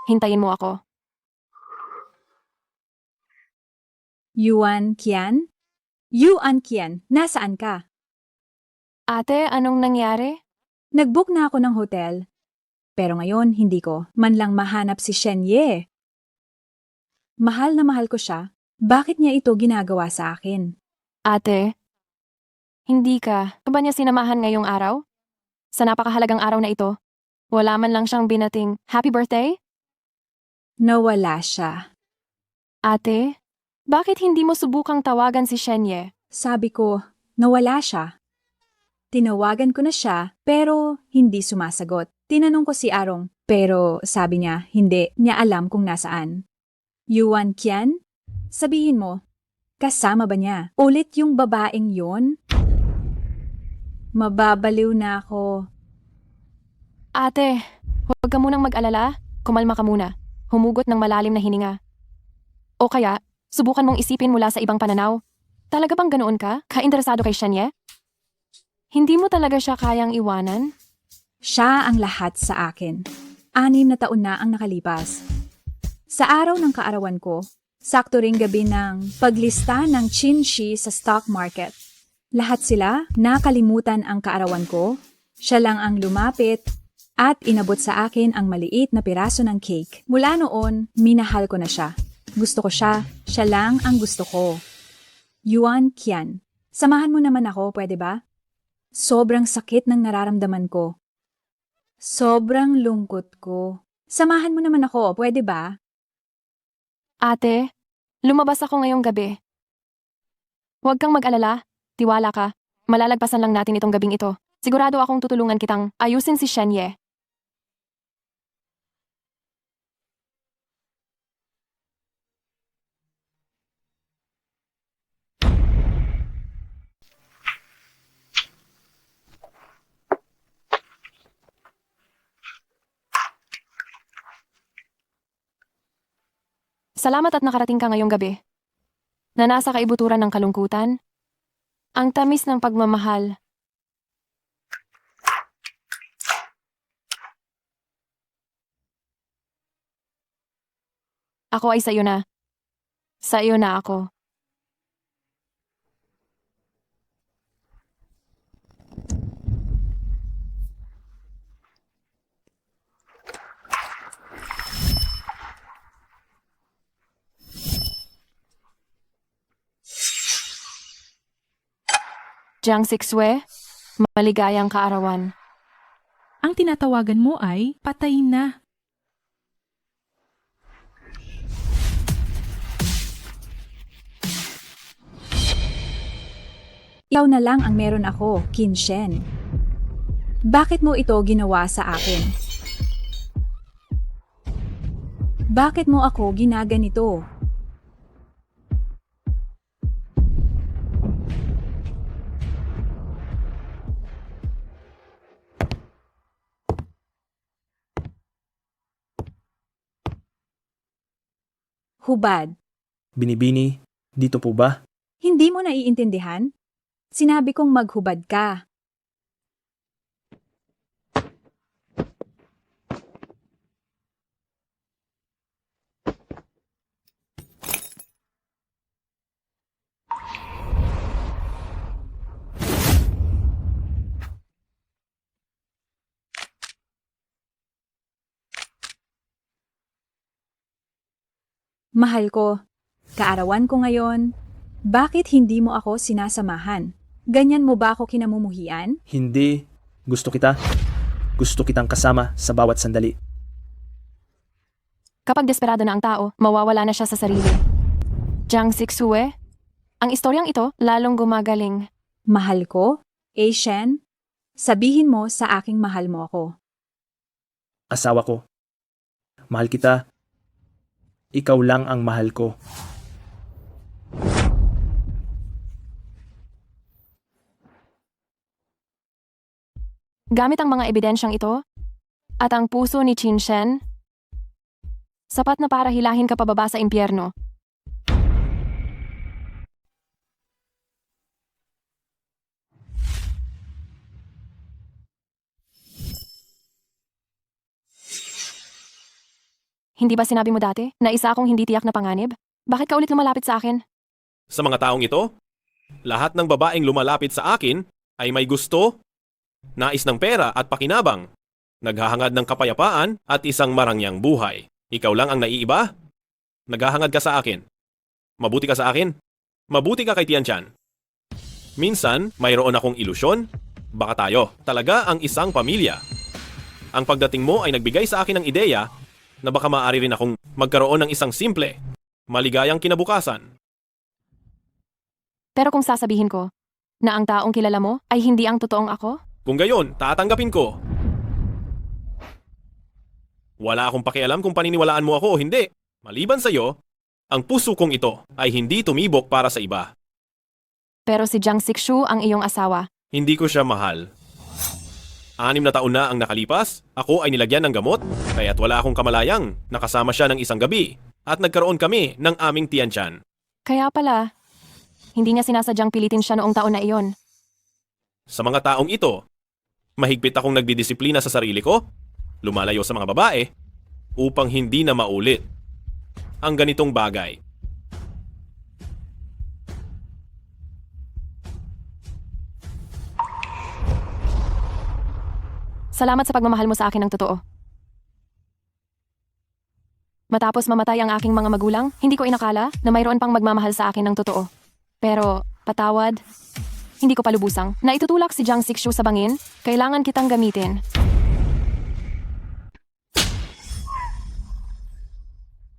Hintayin mo ako. Yuan Qian? Yuan Qian, nasaan ka? Ate, anong nangyari? Nag-book na ako ng hotel. Pero ngayon, hindi ko man lang mahanap si Shen Ye. Mahal na mahal ko siya. Bakit niya ito ginagawa sa akin? Ate, hindi ka. Ba niya sinamahan ngayong araw? Sa napakahalagang araw na ito, wala man lang siyang binating happy birthday? Nawala siya. Ate, bakit hindi mo subukang tawagan si Shenye? Sabi ko, nawala siya. Tinawagan ko na siya, pero hindi sumasagot. Tinanong ko si Arong, pero sabi niya, hindi niya alam kung nasaan. Yuan Qian? Sabihin mo, kasama ba niya? Ulit yung babaeng yon? Mababaliw na ako. Ate, huwag ka munang mag-alala. Kumalma ka muna. Humugot ng malalim na hininga. O kaya, subukan mong isipin mula sa ibang pananaw. Talaga bang ganoon ka? Kainteresado kay Shenye? Hindi mo talaga siya kayang iwanan? Siya ang lahat sa akin. 6 na taon na ang nakalipas. Sa araw ng kaarawan ko, sakto ring gabi ng paglista ng Chinshi sa stock market. Lahat sila nakalimutan ang kaarawan ko. Siya lang ang lumapit at inabot sa akin ang maliit na piraso ng cake. Mula noon, minahal ko na siya. Gusto ko siya. Siya lang ang gusto ko. Yuan Qian, samahan mo naman ako, pwede ba? Sobrang sakit ng nararamdaman ko. Sobrang lungkot ko. Samahan mo naman ako, pwede ba? Ate, lumabas ako ngayong gabi. Huwag kang mag-alala. Tiwala ka. Malalagpasan lang natin itong gabing ito. Sigurado akong tutulungan kitang ayusin si Shenye. Salamat at nakarating ka ngayong gabi. Na nasa kaibuturan ng kalungkutan, ang tamis ng pagmamahal. Ako ay sa'yo na. Sa'yo na ako. Jiang Sixue, maligayang kaarawan. Ang tinatawagan mo ay patay na. Ikaw na lang ang meron ako, Qin Shen. Bakit mo ito ginawa sa akin? Bakit mo ako ginaganito? Hubad. Binibini, dito po ba? Hindi mo naiintindihan? Sinabi kong maghubad ka. Mahal ko, kaarawan ko ngayon, bakit hindi mo ako sinasamahan? Ganyan mo ba ako kinamumuhian? Hindi. Gusto kita. Gusto kitang kasama sa bawat sandali. Kapag desperado na ang tao, mawawala na siya sa sarili. Jiang Sixue, ang istoryang ito lalong gumagaling. Mahal ko? Shen? Sabihin mo sa aking mahal mo ako. Asawa ko. Mahal kita. Ikaw lang ang mahal ko. Gamit ang mga ebidensyang ito, at ang puso ni Qin Shen, sapat na para hilahin ka pababa sa impyerno. Hindi ba sinabi mo dati na isa akong hindi tiyak na panganib? Bakit ka ulit lumalapit sa akin? Sa mga taong ito, lahat ng babaeng lumalapit sa akin ay may gusto, nais ng pera at pakinabang, naghahangad ng kapayapaan at isang marangyang buhay. Ikaw lang ang naiiba? Naghahangad ka sa akin. Mabuti ka sa akin. Mabuti ka kay Tianchan. Minsan, mayroon akong ilusyon. Baka tayo talaga ang isang pamilya. Ang pagdating mo ay nagbigay sa akin ng ideya na baka maaari rin akong magkaroon ng isang simple, maligayang kinabukasan. Pero kung sasabihin ko na ang taong kilala mo ay hindi ang totoong ako? Kung gayon, tatanggapin ko. Wala akong pakialam kung paniniwalaan mo ako o hindi. Maliban sa iyo, ang puso kong ito ay hindi tumibok para sa iba. Pero si Jiang Sixue ang iyong asawa. Hindi ko siya mahal. 6 na taon na ang nakalipas, ako ay nilagyan ng gamot, kaya't wala akong kamalayang nakasama siya ng isang gabi at nagkaroon kami ng aming Tianchan. Kaya pala, hindi niya sinasadyang pilitin siya noong taon na iyon. Sa mga taong ito, mahigpit akong nagdidisiplina sa sarili ko, lumalayo sa mga babae, upang hindi na maulit ang ganitong bagay. Salamat sa pagmamahal mo sa akin ng totoo. Matapos mamatay ang aking mga magulang, hindi ko inakala na mayroon pang magmamahal sa akin ng totoo. Pero, patawad, hindi ko palubusang. Naitutulak si Jiang Sixue sa bangin, kailangan kitang gamitin.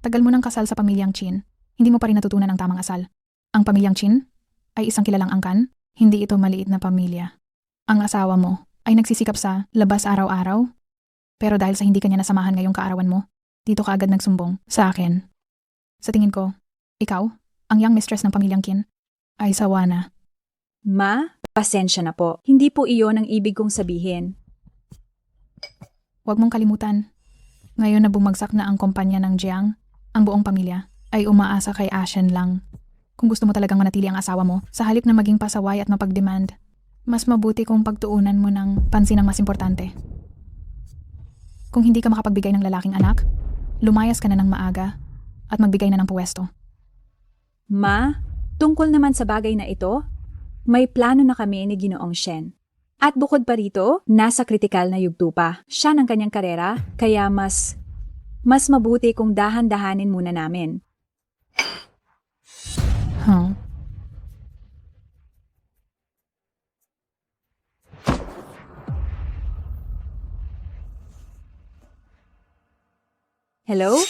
Tagal mo ng kasal sa pamilyang Qin, hindi mo pa rin natutunan ang tamang asal. Ang pamilyang Qin ay isang kilalang angkan, hindi ito maliit na pamilya. Ang asawa mo ay nagsisikap sa labas araw-araw, pero dahil sa hindi kanya nasamahan ngayong kaarawan mo, dito ka agad nagsumbong sa akin. Sa tingin ko, ikaw, ang young mistress ng pamilyang Qin, ay sawa na. Ma, pasensya na po. Hindi po iyon ang ibig kong sabihin. Huwag mong kalimutan, ngayon na bumagsak na ang kumpanya ng Jiang, ang buong pamilya ay umaasa kay Ashen lang. Kung gusto mo talagang manatili ang asawa mo, sa halip na maging pasaway at mapag-demand, mas mabuti kung pagtuunan mo ng pansin ang mas importante. Kung hindi ka makapagbigay ng lalaking anak, lumayas ka na ng maaga at magbigay na ng puwesto. Ma, tungkol naman sa bagay na ito, may plano na kami ni Ginoong Shen. At bukod pa rito, nasa kritikal na yugto pa siya ng kanyang karera, kaya mas mabuti kung dahan-dahanin muna namin. Huh? Hello?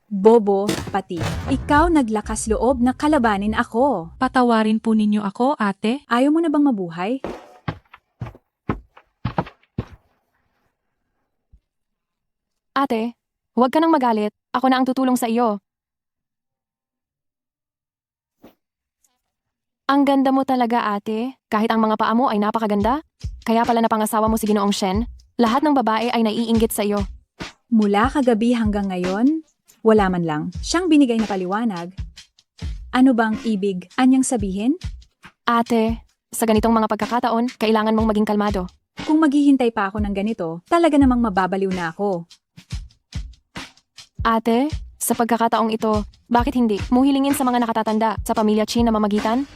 Bobo, pati. Ikaw naglakas loob na kalabanin ako. Patawarin po ninyo ako, ate. Ayaw mo na bang mabuhay? Ate, huwag ka nang magalit. Ako na ang tutulong sa iyo. Ang ganda mo talaga, ate. Kahit ang mga paa mo ay napakaganda. Kaya pala napangasawa mo si Ginoong Shen. Lahat ng babae ay naiinggit sa iyo. Mula kagabi hanggang ngayon, wala man lang siyang binigay na paliwanag. Ano bang ibig anyang sabihin? Ate, sa ganitong mga pagkakataon, kailangan mong maging kalmado. Kung maghihintay pa ako ng ganito, talaga namang mababaliw na ako. Ate, sa pagkakataong ito, bakit hindi mo hilingin sa mga nakatatanda sa pamilya Chin na mamagitan?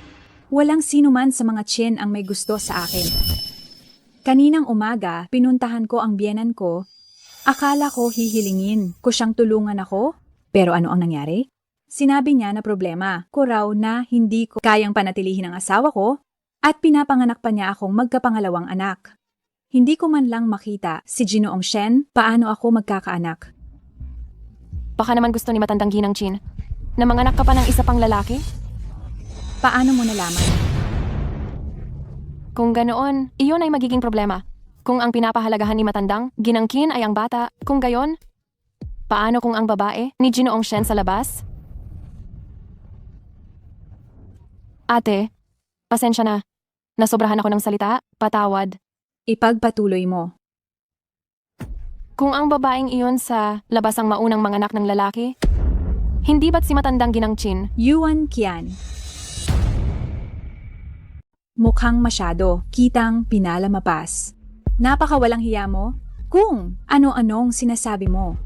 Walang sino man sa mga Chin ang may gusto sa akin. Kaninang umaga, pinuntahan ko ang biyenan ko. Akala ko hihilingin ko siyang tulungan ako. Pero ano ang nangyari? Sinabi niya na problema ko raw na hindi ko kayang panatilihin ang asawa ko at pinapanganak pa niya akong magkapangalawang anak. Hindi ko man lang makita si Ginoong Shen paano ako magkakaanak. Baka naman gusto ni matandang Ginang Chin na manganak ka pa ng isa pang lalaki? Paano mo nalaman? Kung ganoon, iyon ay magiging problema. Kung ang pinapahalagahan ni matandang Ginang Qin ay ang bata, kung gayon, paano kung ang babae ni Ginoong Shen sa labas? Ate, pasensya na. Nasobrahan ako ng salita, patawad. Ipagpatuloy mo. Kung ang babaeng iyon sa labas ang maunang manganak ng lalaki, hindi ba't si matandang Ginang Chin? Yuan Qian. Mukhang masyado, kitang pinalamapas. Napakawalang hiya mo? Kung ano-anong sinasabi mo.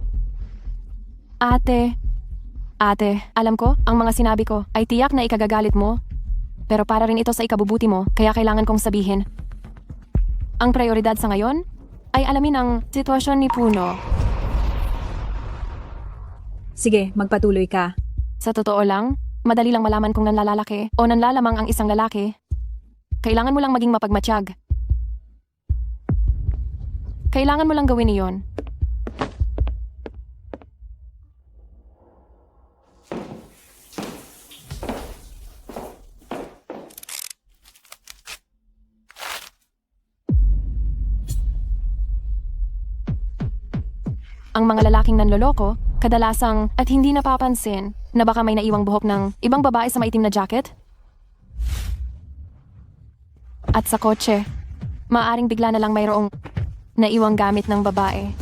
Ate, alam ko, ang mga sinabi ko ay tiyak na ikagagalit mo. Pero para rin ito sa ikabubuti mo, kaya kailangan kong sabihin. Ang prioridad sa ngayon ay alamin ang sitwasyon ni Puno. Sige, magpatuloy ka. Sa totoo lang, madali lang malaman kung nanlalalaki o nanlalamang ang isang lalaki. Kailangan mo lang maging mapagmatsyag. Kailangan mo lang gawin iyon. Ang mga lalaking nanloloko, kadalasang at hindi napapansin na baka may naiwang buhok ng ibang babae sa maitim na jacket. At sa kotse, maaring bigla na lang mayroong naiwang gamit ng babae.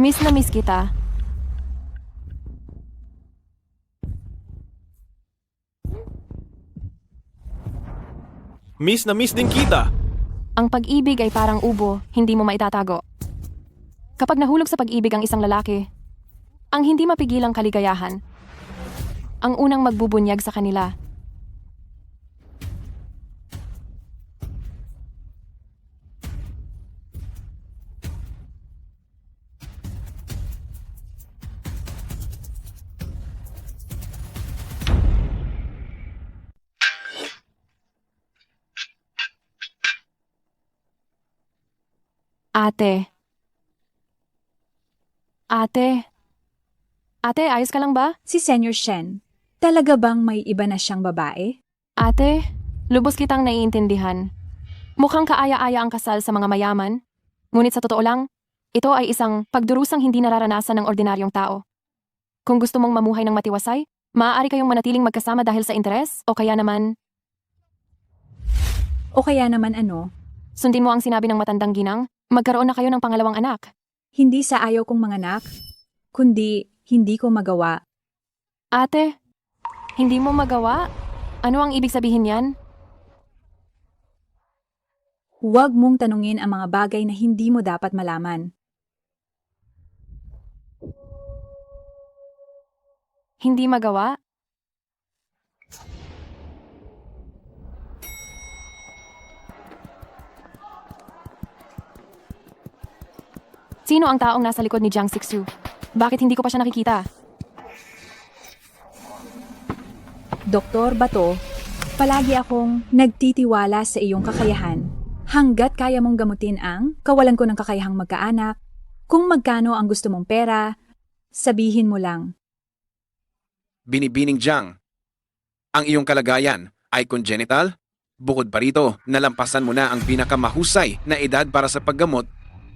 Miss na miss kita. Miss na miss din kita. Ang pag-ibig ay parang ubo, hindi mo maitatago. Kapag nahulog sa pag-ibig ang isang lalaki, ang hindi mapigilang kaligayahan, ang unang magbubunyag sa kanila. Ate, ayos ka lang ba? Si Senior Shen, talaga bang may iba na siyang babae? Ate, lubos kitang naiintindihan. Mukhang kaaya-aya ang kasal sa mga mayaman. Ngunit sa totoo lang, ito ay isang pagdurusang hindi nararanasan ng ordinaryong tao. Kung gusto mong mamuhay ng matiwasay, maaari kayong manatiling magkasama dahil sa interes o kaya naman O kaya naman ano, Sundin mo ang sinabi ng matandang ginang, magkaroon na kayo ng pangalawang anak. hindi sa ayaw kong manganak, kundi hindi ko magawa. Ate, hindi mo magawa? Ano ang ibig sabihin yan? Huwag mong tanungin ang mga bagay na hindi mo dapat malaman. Hindi magawa? Sino ang taong nasa likod ni Jiang Sixu? Bakit hindi ko pa siya nakikita? Doktor Bato, palagi akong nagtitiwala sa iyong kakayahan. Hanggat kaya mong gamutin ang kawalan ko ng kakayahang magkaanak, kung magkano ang gusto mong pera, sabihin mo lang. Binibining Jiang, ang iyong kalagayan ay congenital? Bukod pa rito, nalampasan mo na ang pinakamahusay na edad para sa paggamot.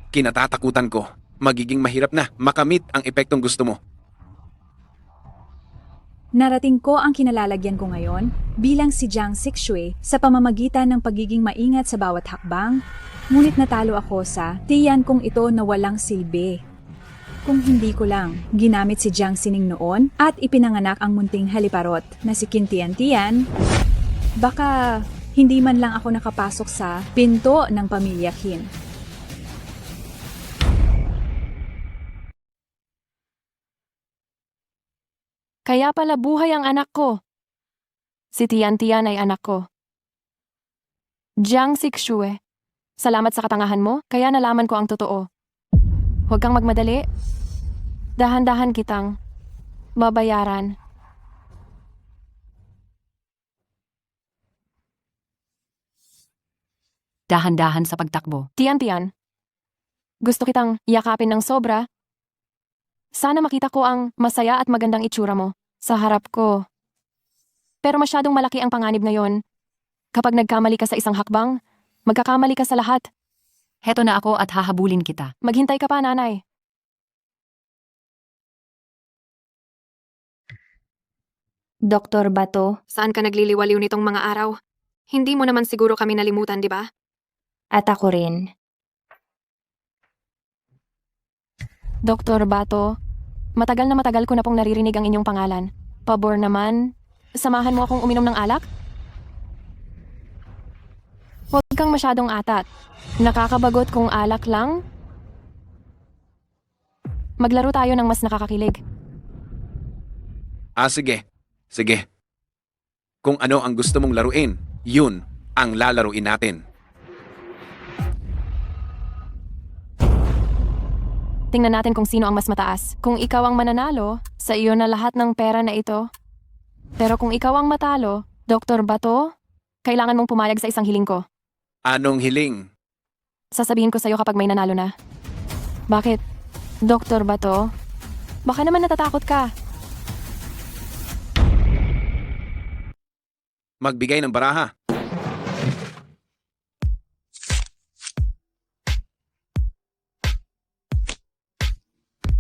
Kinatatakutan ko, magiging mahirap na makamit ang epektong gusto mo. Narating ko ang kinalalagyan ko ngayon bilang si Jiang Sixue sa pamamagitan ng pagiging maingat sa bawat hakbang, ngunit natalo ako sa tiyan kong ito na walang silbi. Kung hindi ko lang ginamit si Jiang Sining noon at ipinanganak ang munting haliparot na si Qin Tian, baka hindi man lang ako nakapasok sa pinto ng pamilya Qin. Kaya pala buhay ang anak ko. Si Tian ay anak ko. Jiang Sixue, salamat sa katangahan mo, kaya nalaman ko ang totoo. Huwag kang magmadali. Dahan-dahan kitang babayaran. Dahan-dahan sa pagtakbo. Tian, gusto kitang yakapin ng sobra. Sana makita ko ang masaya at magandang itsura mo sa harap ko. Pero masyadong malaki ang panganib ngayon. Kapag nagkamali ka sa isang hakbang, magkakamali ka sa lahat. Heto na ako at hahabulin kita. Maghintay ka pa, nanay. Dr. Bato, Saan ka nagliliwaliw nitong mga araw? Hindi mo naman siguro kami nalimutan, di ba? at ako rin. Dr. Bato, matagal na matagal ko na pong naririnig ang inyong pangalan. Pabor naman, samahan mo akong uminom ng alak? Huwag kang masyadong atat. Nakakabagot kung alak lang. Maglaro tayo ng mas nakakakilig. Sige. Sige. Kung ano ang gusto mong laruin, yun ang lalaruin natin. Tingnan natin kung sino ang mas mataas. Kung ikaw ang mananalo, sa iyo na lahat ng pera na ito. Pero kung ikaw ang matalo, Dr. Bato, kailangan mong pumayag sa isang hiling ko. Anong hiling? Sasabihin ko sa iyo kapag may nanalo na. Bakit? Dr. Bato? Baka naman natatakot ka. Magbigay ng baraha.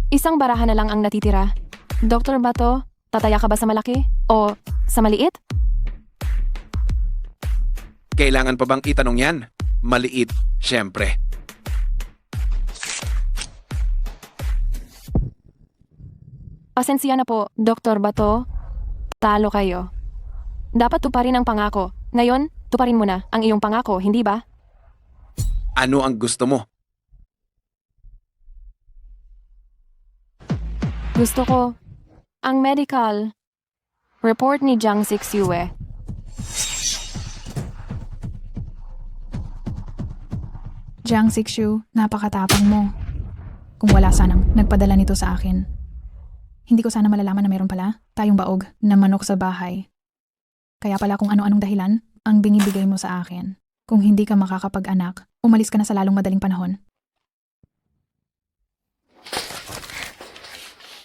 Isang baraha na lang ang natitira. Dr. Bato, tataya ka ba sa malaki? O sa maliit? Kailangan pa bang itanong yan? Maliit, syempre. Pasensya na po, Dr. Bato. Talo kayo. Dapat tuparin ang pangako. Ngayon, tuparin mo na ang iyong pangako, hindi ba? Ano ang gusto mo? Gusto ko ang medical report ni Jiang Sixue. Jiang Sixu, napakatapang mo. Kung wala sanang nagpadala nito sa akin. Hindi ko sana malalaman na meron pala tayong baog na manok sa bahay. Kaya pala kung ano-anong dahilan ang binibigay mo sa akin. Kung hindi ka makakapag-anak, umalis ka na sa lalong madaling panahon.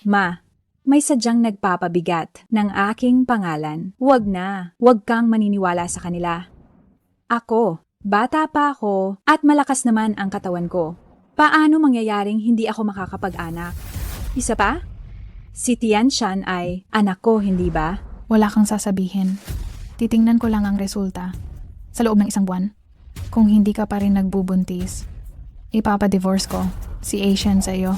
Ma, may sadyang nagpapabigat ng aking pangalan. Huwag na, huwag kang maniniwala sa kanila. Ako, bata pa ako at malakas naman ang katawan ko. Paano mangyayaring hindi ako makakapag-anak? Isa pa? Si Tianshan ay anak ko, hindi ba? Wala kang sasabihin. Titingnan ko lang ang resulta. Sa loob ng 1 buwan, Kung hindi ka pa rin nagbubuntis, ipapadivorce ko si Asian sa iyo.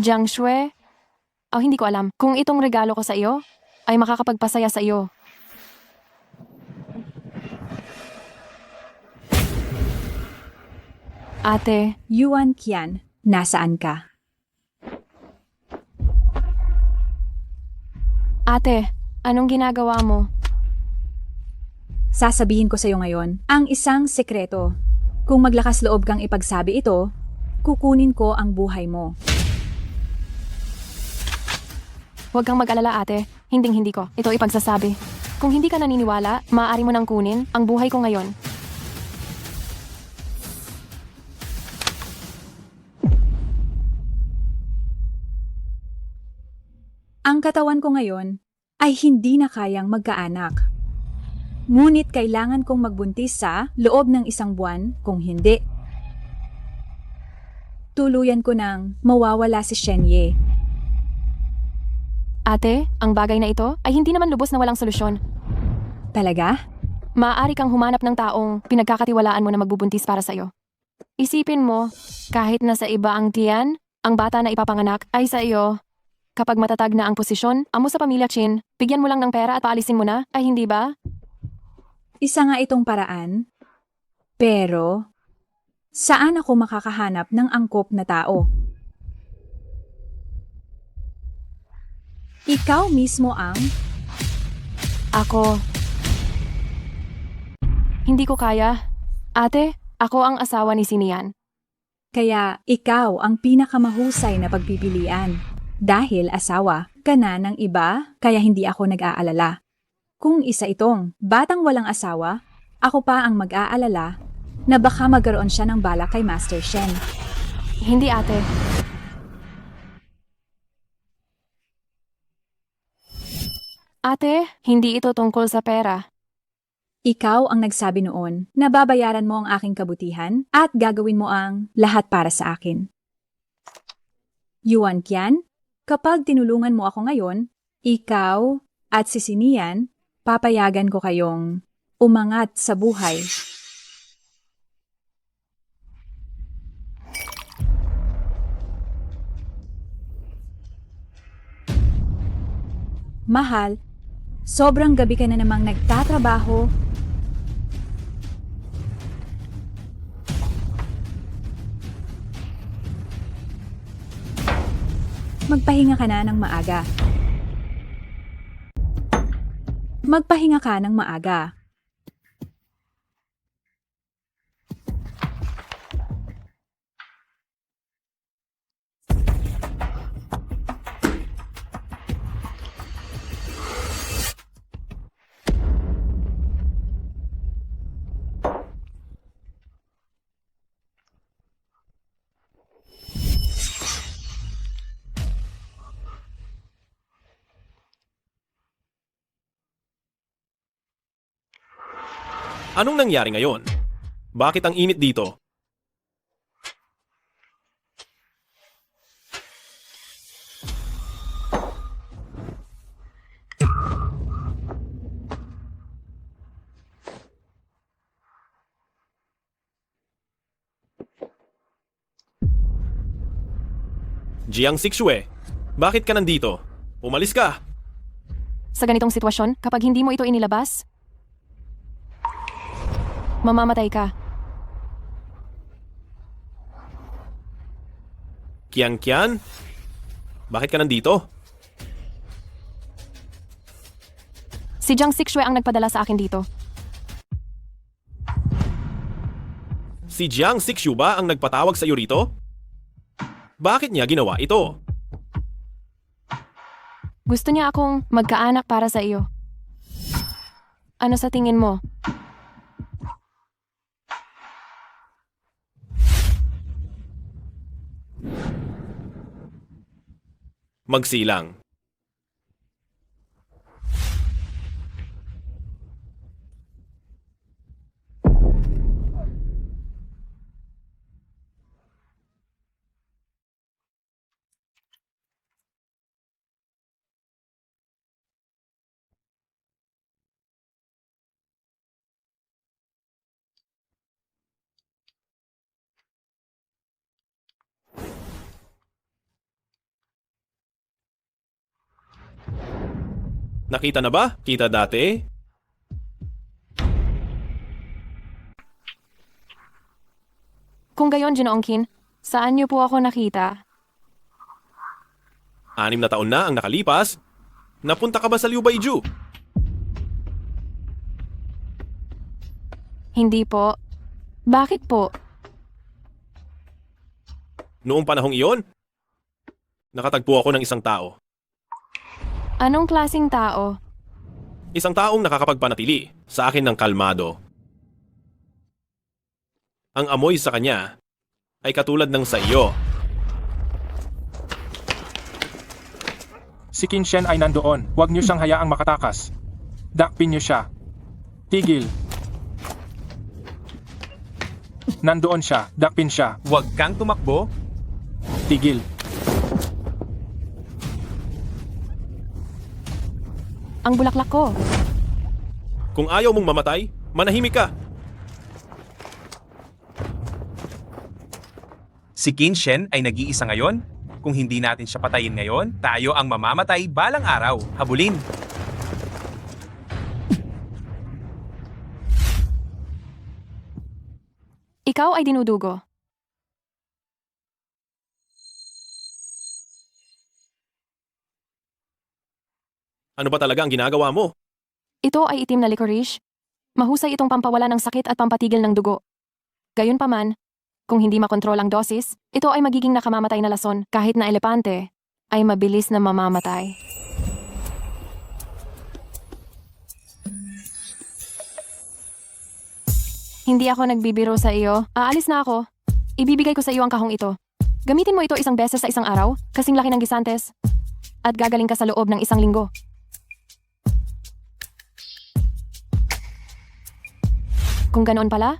Jiang Shui? Hindi ko alam. Kung itong regalo ko sa iyo, ay makakapagpasaya sa iyo. Ate, Yuan Qian, nasaan ka? ate, anong ginagawa mo? Sasabihin ko sa iyo ngayon ang isang sekreto. Kung maglakas loob kang ipagsabi ito, kukunin ko ang buhay mo. Huwag kang mag-alala, ate. Hinding-hindi ko. Ito ipagsasabi. Kung hindi ka naniniwala, maaari mo nang kunin ang buhay ko ngayon. Ang katawan ko ngayon ay hindi na kayang magkaanak. Ngunit kailangan kong magbuntis sa loob ng 1 buwan, kung hindi. Tuluyan ko nang mawawala si Shenye. Ate, ang bagay na ito ay hindi naman lubos na walang solusyon. Talaga? Maaari kang humanap ng taong pinagkakatiwalaan mo na magbubuntis para sa'yo. Isipin mo, kahit nasa iba ang tiyan, ang bata na ipapanganak ay sa iyo. Kapag matatag na ang posisyon, amo sa pamilya Chin, bigyan mo lang ng pera at paalisin mo na, ay hindi ba? Isa nga itong paraan. Pero, saan ako makakahanap ng angkop na tao? Ikaw mismo ang... Ako. Hindi ko kaya. Ate, ako ang asawa ni Sinian. Kaya ikaw ang pinakamahusay na pagpipilian. Dahil asawa ka na ng iba, kaya hindi ako nag-aalala. Kung isa itong batang walang asawa, ako pa ang mag-aalala na baka magkaroon siya ng balak kay Master Shen. Hindi, ate. Ate, hindi ito tungkol sa pera. Ikaw ang nagsabi noon na babayaran mo ang aking kabutihan at gagawin mo ang lahat para sa akin. Yuan Qian, kapag tinulungan mo ako ngayon, ikaw at si Sinian, papayagan ko kayong umangat sa buhay. Mahal, sobrang gabi ka na namang nagtatrabaho. Magpahinga ka na ng maaga. Magpahinga ka ng maaga. Anong nangyari ngayon? Bakit ang init dito? Jiang Sixue, bakit ka nandito? Umalis ka! Sa ganitong sitwasyon, kapag hindi mo ito inilabas, mamamatay ka. Qian, bakit ka nandito? Si Jiang Sixue ang nagpadala sa akin dito. Si Jiang Sixue ba ang nagpatawag sa iyo rito? Bakit niya ginawa ito? Gusto niya akong magkaanak para sa iyo. Ano sa tingin mo? Magsilang. Nakita na ba? Kita dati? Kung gayon, Ginoong Qin, saan niyo po ako nakita? 6 na taon na ang nakalipas. Napunta ka ba sa Liu Baiju? Hindi po. Bakit po? Noong panahong iyon, nakatagpo ako ng isang tao. Anong klasing tao? Isang taong nakakapagpanatili sa akin ng kalmado. Ang amoy sa kanya ay katulad ng sa iyo. Si Qin Shen ay nandoon. Huwag niyo siyang hayaang makatakas. Dakpin niyo siya. Tigil. Nandoon siya. Dakpin siya. Huwag kang tumakbo. Tigil. Ang bulaklak ko. Kung ayaw mong mamatay, manahimik ka. Si Qin Shen ay nag-iisa ngayon. Kung hindi natin siya patayin ngayon, tayo ang mamamatay balang araw. Habulin. Ikaw ay dinudugo. Ano ba talaga ang ginagawa mo? Ito ay itim na licorice. Mahusay itong pampawala ng sakit at pampatigil ng dugo. Gayunpaman, kung hindi makontrol ang dosis, ito ay magiging nakamamatay na lason kahit na elepante ay mabilis na mamamatay. Hindi ako nagbibiro sa iyo. Aalis na ako. Ibibigay ko sa iyo ang kahong ito. Gamitin mo ito isang beses sa isang araw, kasing laki ng gisantes. At gagaling ka sa loob ng isang linggo. Kung ganoon pala,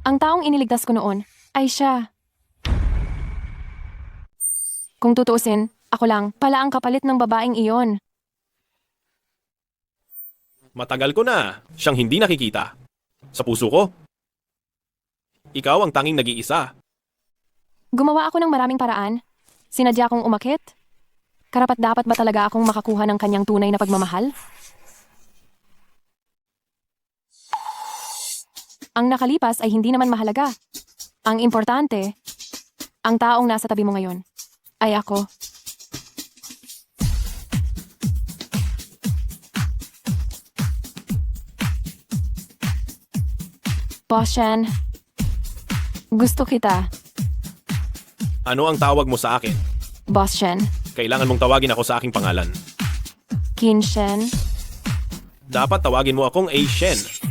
ang taong iniligtas ko noon ay siya. Kung tutuusin, ako lang pala ang kapalit ng babaeng iyon. Matagal ko na siyang hindi nakikita. Sa puso ko. Ikaw ang tanging nag-iisa. Gumawa ako ng maraming paraan. Sinadya kong umakit. Karapat-dapat ba talaga akong makakuha ng kanyang tunay na pagmamahal? Ang nakalipas ay hindi naman mahalaga. Ang importante, ang taong nasa tabi mo ngayon, ay ako. Boss Shen, gusto kita. Ano ang tawag mo sa akin? Boss Shen, Kailangan mong tawagin ako sa aking pangalan. Qin Shen, Dapat tawagin mo akong A. Shen.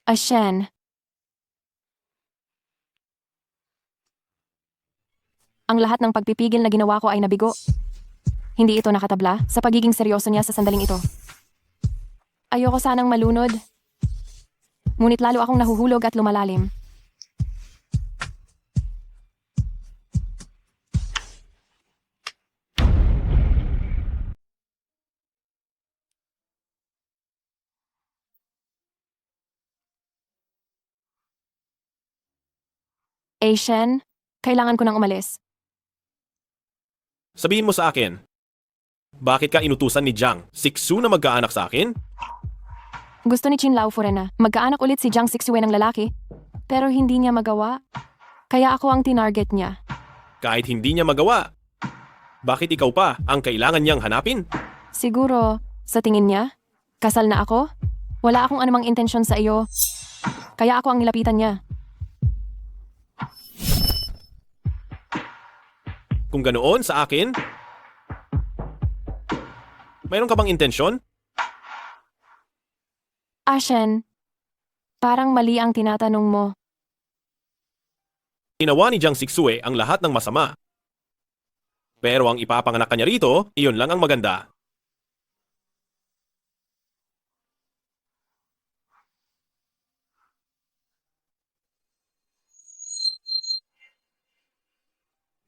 a Shen. Ang lahat ng pagpipigil na ginawa ko ay nabigo. Hindi ito nakatabla sa pagiging seryoso niya sa sandaling ito. Ayoko sanang malunod. Ngunit lalo akong nahuhulog at lumalalim. Shen, kailangan ko nang umalis. Sabihin mo sa akin, bakit ka inutusan ni Jiang Sixu na magkaanak sa akin? Gusto ni Qin Laofu na magkaanak ulit si Jiang Sixue ng lalaki, pero hindi niya magawa. Kaya ako ang tinarget niya. Kahit hindi niya magawa, bakit ikaw pa ang kailangan niyang hanapin? Siguro, sa tingin niya, kasal na ako? Wala akong anumang intensyon sa iyo. Kaya ako ang nilapitan niya. Kung ganoon sa akin, mayroon ka bang intensyon? Shen, parang mali ang tinatanong mo. Ginawa ni Jiang Sixue ang lahat ng masama. Pero ang ipapanganak kanya rito, iyon lang ang maganda.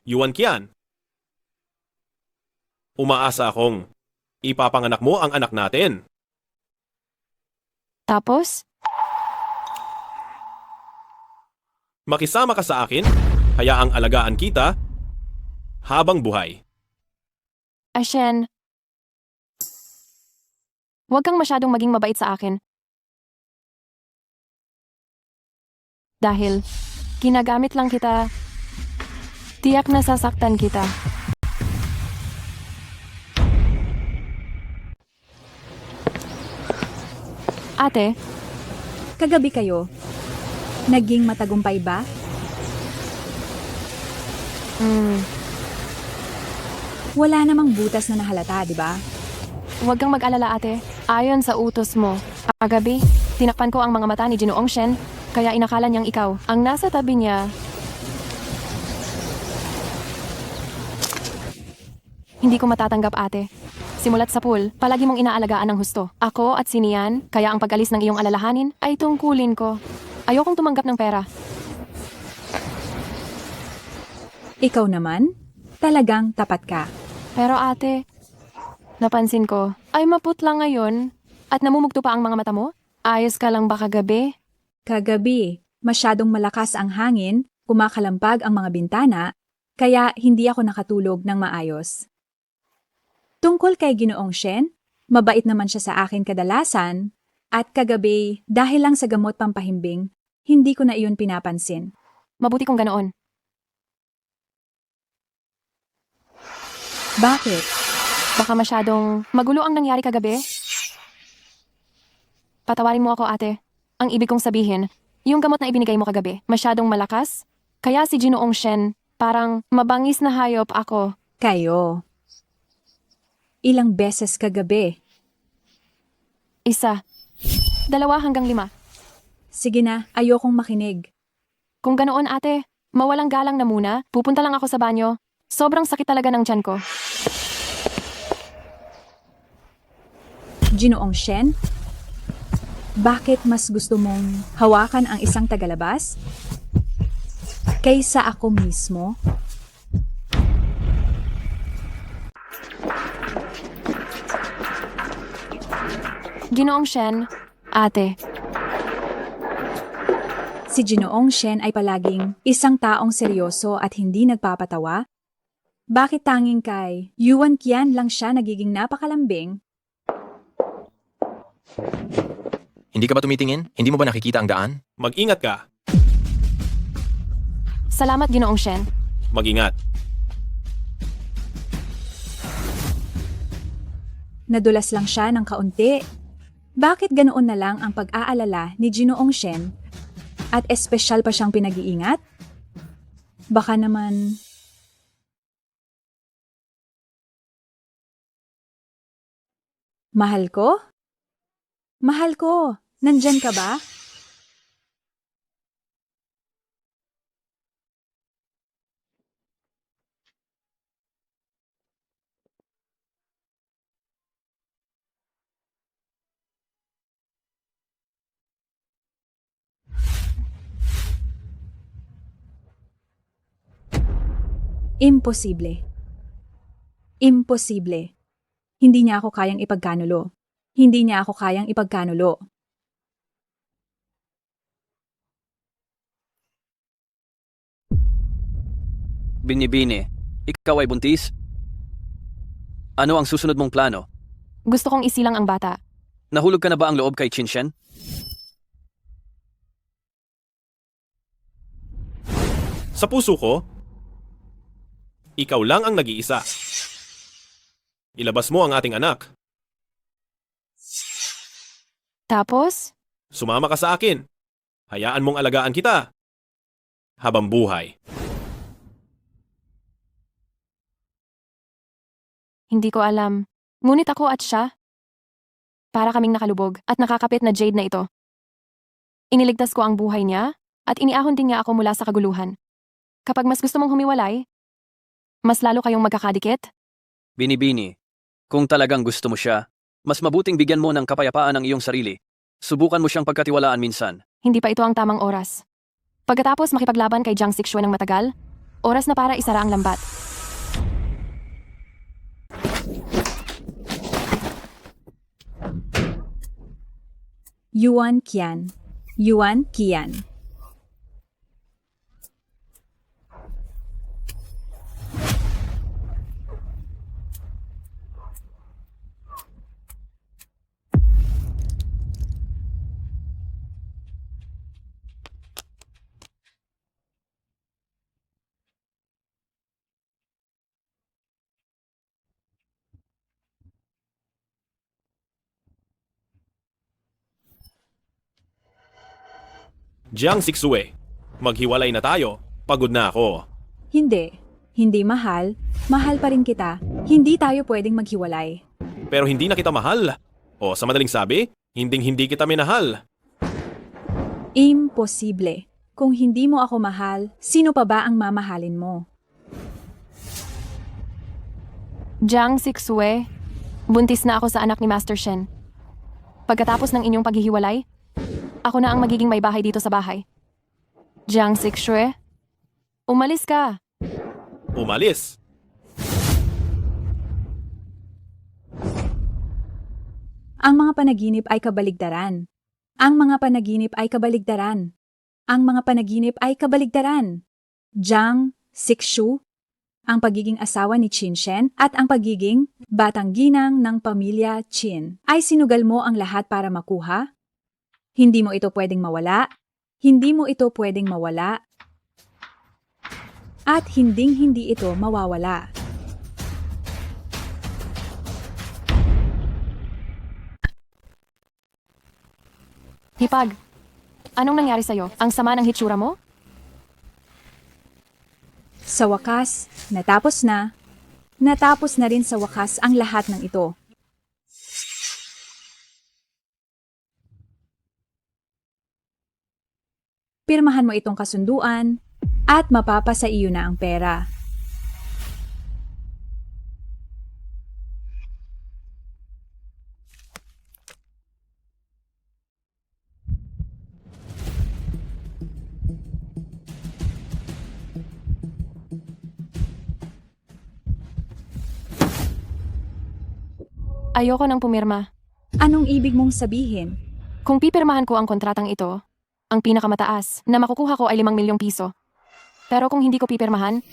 Yuan Qian, umaasa akong ipapanganak mo ang anak natin. Tapos? Makisama ka sa akin, hayaang alagaan kita habang buhay. Shen, huwag kang masyadong maging mabait sa akin. Dahil, ginagamit lang kita. Tiyak na sasaktan kita. Ate, Kagabi kayo, naging matagumpay ba? Wala namang butas na nahalata, di ba? huwag kang mag-alala ate. Ayon sa utos mo, kagabi, tinakpan ko ang mga mata ni Ginoong Shen, kaya inakala niyang ikaw. Ang nasa tabi niya, hindi ko matatanggap ate. Simulat sa pool, palagi mong inaalagaan ng husto. Ako at si Nian, kaya ang pag-alis ng iyong alalahanin ay tungkulin ko. Ayokong tumanggap ng pera. Ikaw naman, talagang tapat ka. Pero ate, napansin ko, ay maputla ngayon at namumugto pa ang mga mata mo? Ayos ka lang ba kagabi? Kagabi, masyadong malakas ang hangin, kumakalampag ang mga bintana, kaya hindi ako nakatulog ng maayos. Tungkol kay Ginoong Shen, mabait naman siya sa akin kadalasan, at kagabi, dahil lang sa gamot pampahimbing, hindi ko na iyon pinapansin. Mabuti kung ganoon. Bakit? Baka masyadong magulo ang nangyari kagabi? Patawarin mo ako ate. Ang ibig kong sabihin, yung gamot na ibinigay mo kagabi, masyadong malakas? Kaya si Ginoong Shen, parang mabangis na hayop ako. Kayo. Ilang beses kagabi? 1, 2 hanggang 5. Sige na, ayokong makinig. Kung ganoon ate, mawalang galang na muna, pupunta lang ako sa banyo. Sobrang sakit talaga ng tiyan ko. Ginoong Shen, bakit mas gusto mong hawakan ang isang tagalabas kaysa ako mismo? Ginoong Shen, ate. Si Ginoong Shen ay palaging isang taong seryoso at hindi nagpapatawa? Bakit tanging kay Yuan Qian lang siya nagiging napakalambing? Hindi ka ba tumitingin? Hindi mo ba nakikita ang daan? Mag-ingat ka. Salamat Ginoong Shen. Mag-ingat. Nadulas lang siya ng kaunti. Bakit ganoon na lang ang pag-aalala ni Ginoong Shen at espesyal pa siyang pinag-iingat? Baka naman... Mahal ko? Mahal ko, nandyan ka ba? Imposible. Imposible. Hindi niya ako kayang ipagkanulo. Hindi niya ako kayang ipagkanulo. Binibini, ikaw ay buntis? Ano ang susunod mong plano? Gusto kong isilang ang bata. Nahulog ka na ba ang loob kay Qinshen? Sa puso ko, ikaw lang ang nag-iisa. Ilabas mo ang ating anak. Tapos? Sumama ka sa akin. Hayaan mong alagaan kita. Habang buhay. Hindi ko alam. Ngunit ako at siya, para kaming nakalubog at nakakapit na jade na ito. Iniligtas ko ang buhay niya at iniahon din niya ako mula sa kaguluhan. Kapag mas gusto mong humiwalay, mas lalo kayong magkakadikit? Binibini, kung talagang gusto mo siya, mas mabuting bigyan mo ng kapayapaan ang iyong sarili. Subukan mo siyang pagkatiwalaan minsan. Hindi pa ito ang tamang oras. Pagkatapos makipaglaban kay Jiang Sixue ng matagal, oras na para isara ang lambat. Yuan Qian. Yuan Qian. Jiang Sixue, maghiwalay na tayo. Pagod na ako. Hindi. Hindi mahal. Mahal pa rin kita. Hindi tayo pwedeng maghiwalay. Pero hindi na kita mahal. O sa madaling sabi, hindi kita minahal. Imposible. Kung hindi mo ako mahal, sino pa ba ang mamahalin mo? Jiang Sixue, buntis na ako sa anak ni Master Shen. Pagkatapos ng inyong paghihiwalay, ako na ang magiging may bahay dito sa bahay. Jiang Sixue, umalis ka. Umalis. Ang mga panaginip ay kabaligtaran. Ang mga panaginip ay kabaligtaran. Ang mga panaginip ay kabaligtaran. Jiang Sixue, ang pagiging asawa ni Qin Shen at ang pagiging batang ginang ng pamilya Qin. Ay sinugal mo ang lahat para makuha? Hindi mo ito pwedeng mawala. Hindi mo ito pwedeng mawala. At hindi ito mawawala. Hipag, anong nangyari sa'yo? Ang sama ng hitsura mo? Sa wakas, natapos na. Natapos na rin sa wakas ang lahat ng ito. Pirmahan mo itong kasunduan at mapapasa iyo na ang pera. Ayoko nang pumirma. Anong ibig mong sabihin? Kung pipirmahan ko ang kontratang ito, ang pinakamataas na makukuha ko ay 5 milyong piso. Pero kung hindi ko pipirmahan,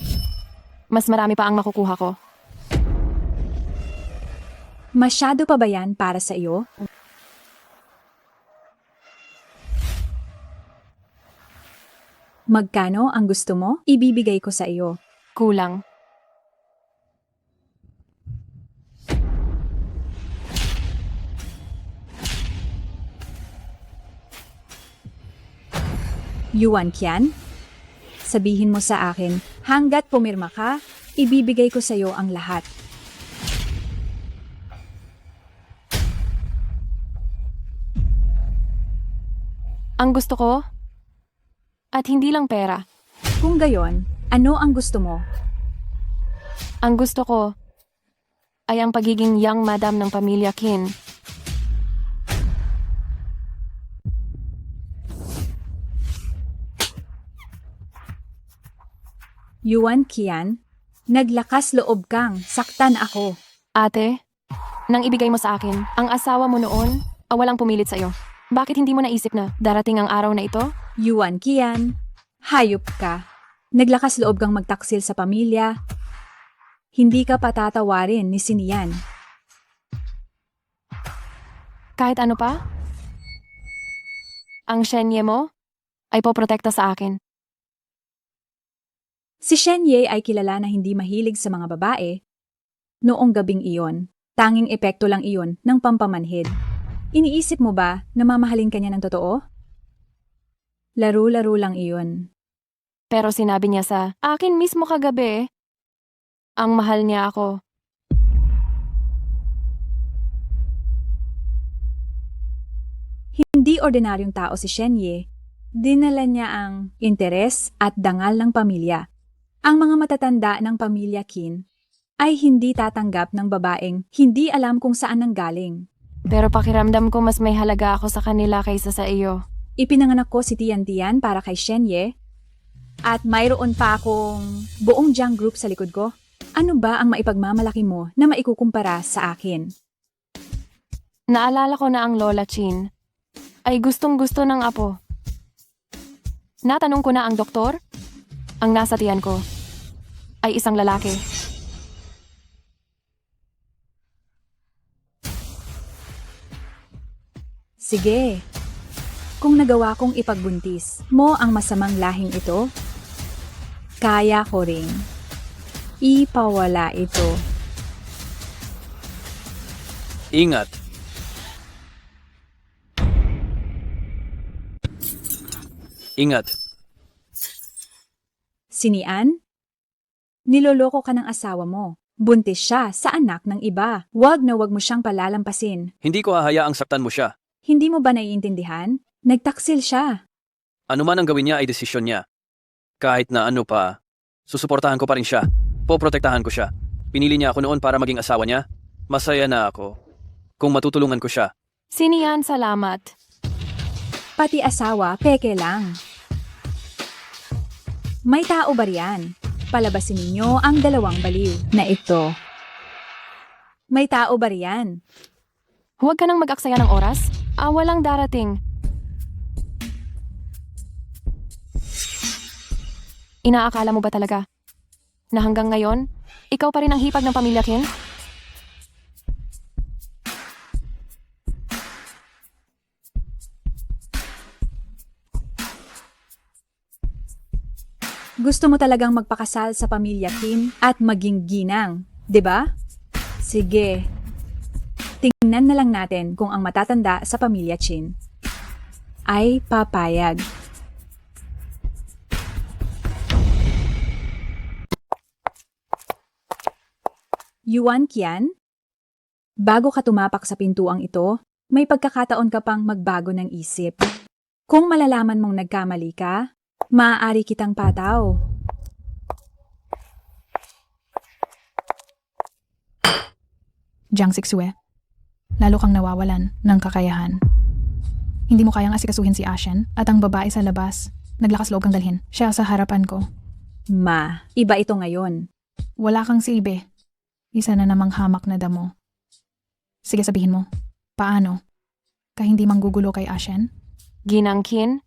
mas marami pa ang makukuha ko. Masyado pa ba yan para sa iyo? Magkano ang gusto mo? Ibibigay ko sa iyo. Kulang. Yuan Qian? Sabihin mo sa akin, hanggat pumirma ka, ibibigay ko sa iyo ang lahat. Ang gusto ko, at hindi lang pera. Kung gayon, ano ang gusto mo? Ang gusto ko ay ang pagiging young madam ng pamilya Qin. Yuan Qian, naglakas loob kang, saktan ako. Ate, nang ibigay mo sa akin, ang asawa mo noon, walang pumilit sa'yo. Bakit hindi mo naisip na darating ang araw na ito? Yuan Qian, hayop ka. Naglakas loob kang magtaksil sa pamilya. Hindi ka patatawarin ni Sinian. Kahit ano pa? Ang Shenye mo ay poprotekta sa akin. Si Shenye ay kilala na hindi mahilig sa mga babae. Noong gabing iyon, tanging epekto lang iyon ng pampamanhid. Iniisip mo ba na mamahalin ka niya ng totoo? Laro-laro lang iyon. Pero sinabi niya sa akin mismo kagabi, ang mahal niya ako. Hindi ordinaryong tao si Shenye. Dinala niya ang interes at dangal ng pamilya. Ang mga matatanda ng pamilya Qin ay hindi tatanggap ng babaeng hindi alam kung saan nanggaling. Pero pakiramdam ko mas may halaga ako sa kanila kaysa sa iyo. Ipinanganak ko si Tian Tian para kay Shenye at mayroon pa akong buong Jiang Group sa likod ko. Ano ba ang maipagmamalaki mo na maikukumpara sa akin? Naalala ko na ang Lola Qin ay gustong-gusto ng apo. Natanong ko na ang doktor. Ang nasa tiyan ko ay isang lalaki. Sige. Kung nagawa kong ipagbuntis mo ang masamang lahing ito, kaya ko ring ipawala ito. Ingat. Ingat. Sinian? Niloloko ka ng asawa mo. Buntis siya sa anak ng iba. Wag na wag mo siyang palalampasin. Hindi ko hahayaang saktan mo siya. Hindi mo ba naiintindihan? Nagtaksil siya. Ano man ang gawin niya ay desisyon niya. Kahit na ano pa, susuportahan ko pa rin siya. Poprotektahan ko siya. Pinili niya ako noon para maging asawa niya. Masaya na ako kung matutulungan ko siya. Sinian, salamat. Pati asawa, peke lang. May tao ba riyan? Palabasin ninyo ang dalawang baliw na ito. May tao ba riyan? Huwag ka nang mag-aksaya ng oras. Walang darating. Inaakala mo ba talaga na hanggang ngayon, ikaw pa rin ang hipag ng pamilya Kim? Gusto mo talagang magpakasal sa pamilya Kim at maging ginang, 'di ba? Sige. Tingnan na lang natin kung ang matatanda sa pamilya Chin ay papayag. Yuan Qian? Bago ka tumapak sa pintuang ito, may pagkakataon ka pang magbago ng isip. Kung malalaman mong nagkamali ka, maaari kitang pataw. Jiang Sixue, lalo kang nawawalan ng kakayahan. Hindi mo kayang asikasuhin si Ashen at ang babae sa labas. Naglakas loob kang dalhin. Siya sa harapan ko. Ma, iba ito ngayon. Wala kang silbi. Isa na namang hamak na damo. Sige, sabihin mo. Paano? Ka hindi manggugulo kay Ashen? Ginang Kin,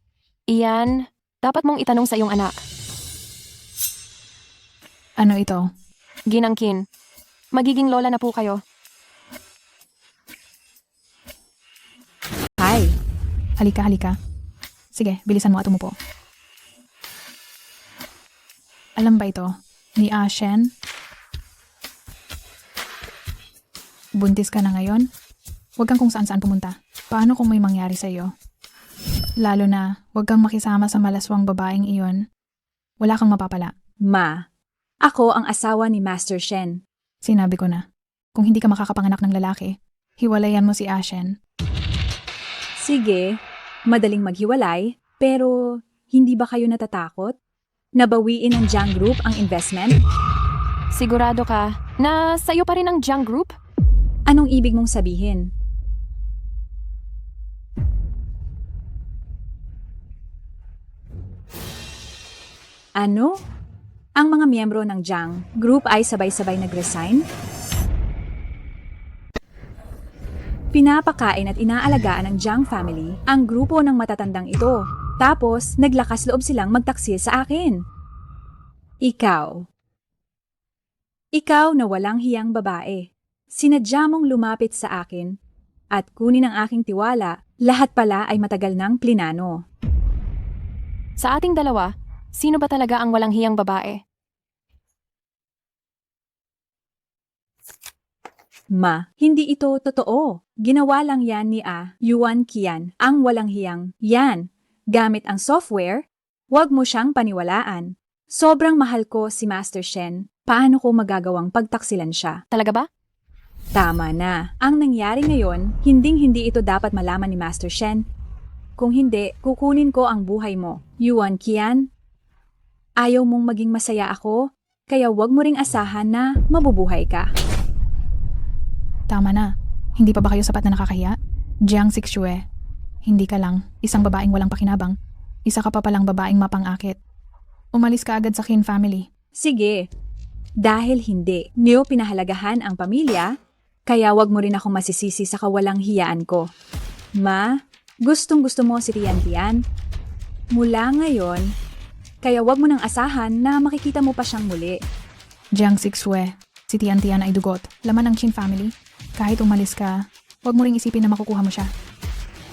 iyan, dapat mong itanong sa iyong anak. Ano ito? Ginang Kin, magiging lola na po kayo. Hi. Halika, halika. Sige, bilisan mo at umupo. Alam ba ito? Ni Ashen? Buntis ka na ngayon? Huwag kang kung saan-saan pumunta. Paano kung may mangyari sa iyo? Lalo na, huwag kang makisama sa malaswang babaeng iyon. Wala kang mapapala. Ma, ako ang asawa ni Master Shen. Sinabi ko na, kung hindi ka makakapanganak ng lalaki, hiwalayan mo si Ashen. Sige, madaling maghiwalay, pero hindi ba kayo natatakot? Nabawiin ng Jiang Group ang investment? Sigurado ka na sa'yo pa rin ang Jiang Group? Anong ibig mong sabihin? Ano? Ang mga miyembro ng Jiang Group ay sabay-sabay nag-resign? Pinapakain at inaalagaan ng Jiang family ang grupo ng matatandang ito. Tapos, naglakas loob silang magtaksil sa akin. Ikaw na walang hiyang babae. Sinadya mong lumapit sa akin at kunin ang aking tiwala. Lahat pala ay matagal ng plinano. Sa ating dalawa, sino ba talaga ang walang hiyang babae? Ma, hindi ito totoo. Ginawa lang yan ni Yuan Qian, ang walang hiyang. Yan, gamit ang software, huwag mo siyang paniwalaan. Sobrang mahal ko si Master Shen. Paano ko magagawang pagtaksilan siya? Talaga ba? Tama na. Ang nangyari ngayon, hinding-hindi ito dapat malaman ni Master Shen. Kung hindi, kukunin ko ang buhay mo. Yuan Qian, ayaw mong maging masaya ako, kaya huwag mo ring asahan na mabubuhay ka. Tama na. Hindi pa ba kayo sapat na nakakahiya? Jiang Sixue, hindi ka lang isang babaeng walang pakinabang. Isa ka pa palang babaeng mapang-akit. Umalis ka agad sa Qin family. Sige. Dahil hindi niyo pinahalagahan ang pamilya, kaya wag mo rin ako masisisi sa kawalang hiyaan ko. Ma, gustong-gusto mo si Tian. Mula ngayon, kaya wag mo nang asahan na makikita mo pa siyang muli. Jiang Sixue, si Tian ay dugot. Laman ng Qin family. Kahit umalis ka, huwag mo ring isipin na makukuha mo siya.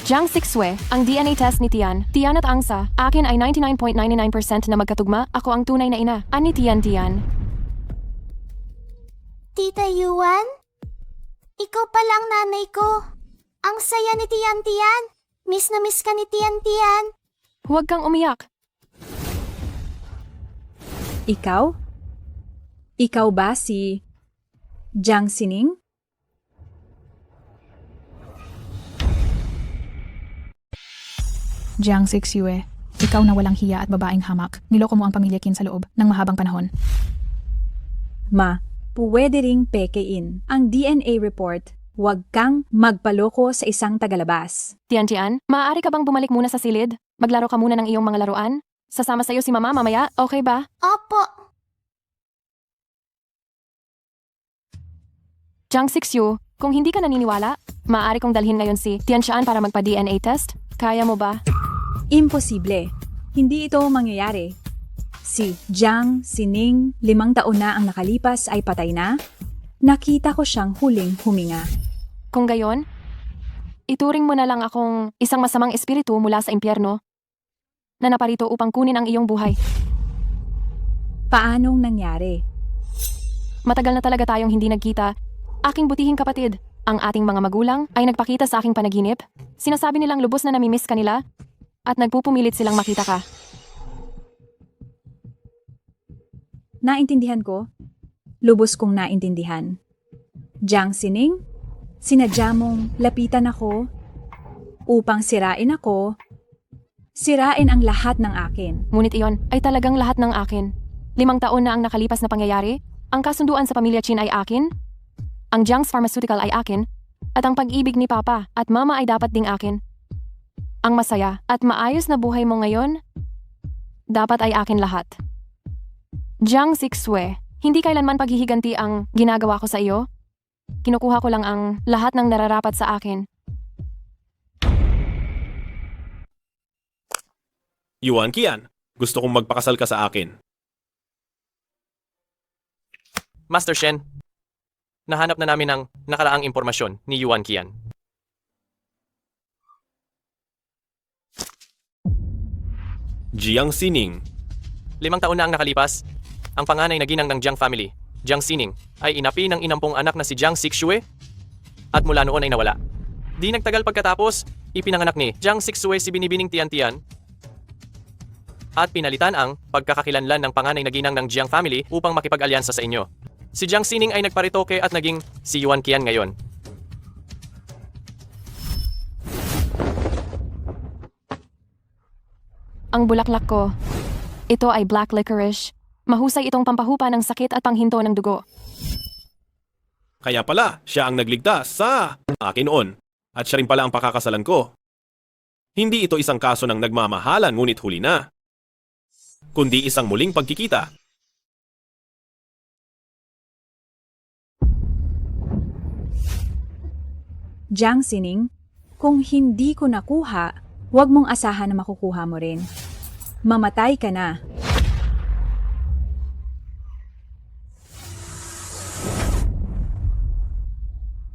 Jiang Sixue, ang DNA test ni Tian at Angsa, akin ay 99.99% na magkatugma, ako ang tunay na ina. Ani Tian. Tita Yuan? Ikaw palang nanay ko. Ang saya ni Tian. Miss na miss ka ni Tian. Huwag kang umiyak. Ikaw? Ikaw ba si Jiang Sining? Jiang Sixyue, ikaw na walang hiya at babaeng hamak. Niloko mo ang pamilya Qin sa loob ng mahabang panahon. Ma, pwede ring pekein ang DNA report. Huwag kang magpaloko sa isang tagalabas. Tian, maaari ka bang bumalik muna sa silid? Maglaro ka muna ng iyong mga laruan? Sasama sa'yo si Mama mamaya, okay ba? Opo. Jiang Sixyu, kung hindi ka naniniwala, maaari kong dalhin ngayon si Tian para magpa-DNA test. Kaya mo ba? Imposible. Hindi ito mangyayari. Si Jiang Sining, 5 taon na ang nakalipas ay patay na. Nakita ko siyang huling huminga. Kung gayon, ituring mo na lang akong isang masamang espiritu mula sa impyerno na naparito upang kunin ang iyong buhay. Paanong nangyari? Matagal na talaga tayong hindi nagkita. Aking butihing kapatid, ang ating mga magulang ay nagpakita sa aking panaginip. Sinasabi nilang lubos na namimiss ka nila at nagpupumilit silang makita ka. Naintindihan ko. Lubos kong naintindihan. Jiang Sining, sinadya mong lapitan ako upang sirain ako. Sirain ang lahat ng akin. Ngunit iyon ay talagang lahat ng akin. 5 taon na ang nakalipas na pangyayari. Ang kasunduan sa pamilya Qin ay akin. Ang Jiang's Pharmaceutical ay akin. At ang pag-ibig ni Papa at Mama ay dapat ding akin. Ang masaya at maayos na buhay mo ngayon, dapat ay akin lahat. Jiang Sixue, hindi kailanman paghihiganti ang ginagawa ko sa iyo. Kinukuha ko lang ang lahat ng nararapat sa akin. Yuan Qian, gusto kong magpakasal ka sa akin. Master Shen, nahanap na namin ang nakaraang impormasyon ni Yuan Qian. Jiang Sining. 5 taon na ang nakalipas. Ang panganay na ginang ng Jiang family, Jiang Sining, ay inapi ng inampong anak na si Jiang Sixue at mula noon ay nawala. Di nagtagal pagkatapos, ipinanganak ni Jiang Sixue si Binibining Tian at pinalitan ang pagkakakilanlan ng panganay na ginang ng Jiang family upang makipag-alyansa sa inyo. Si Jiang Sining ay nagparitoke at naging si Yuan Qian ngayon. Ang bulaklak ko, ito ay black licorice. Mahusay itong pampahupa ng sakit at panghinto ng dugo. Kaya pala, siya ang nagligtas sa akin noon. At siya rin pala ang pakakasalan ko. Hindi ito isang kaso ng nagmamahalan ngunit huli na. Kundi isang muling pagkikita. Jiang Sining, kung hindi ko nakuha, huwag mong asahan na makukuha mo rin. Mamatay ka na.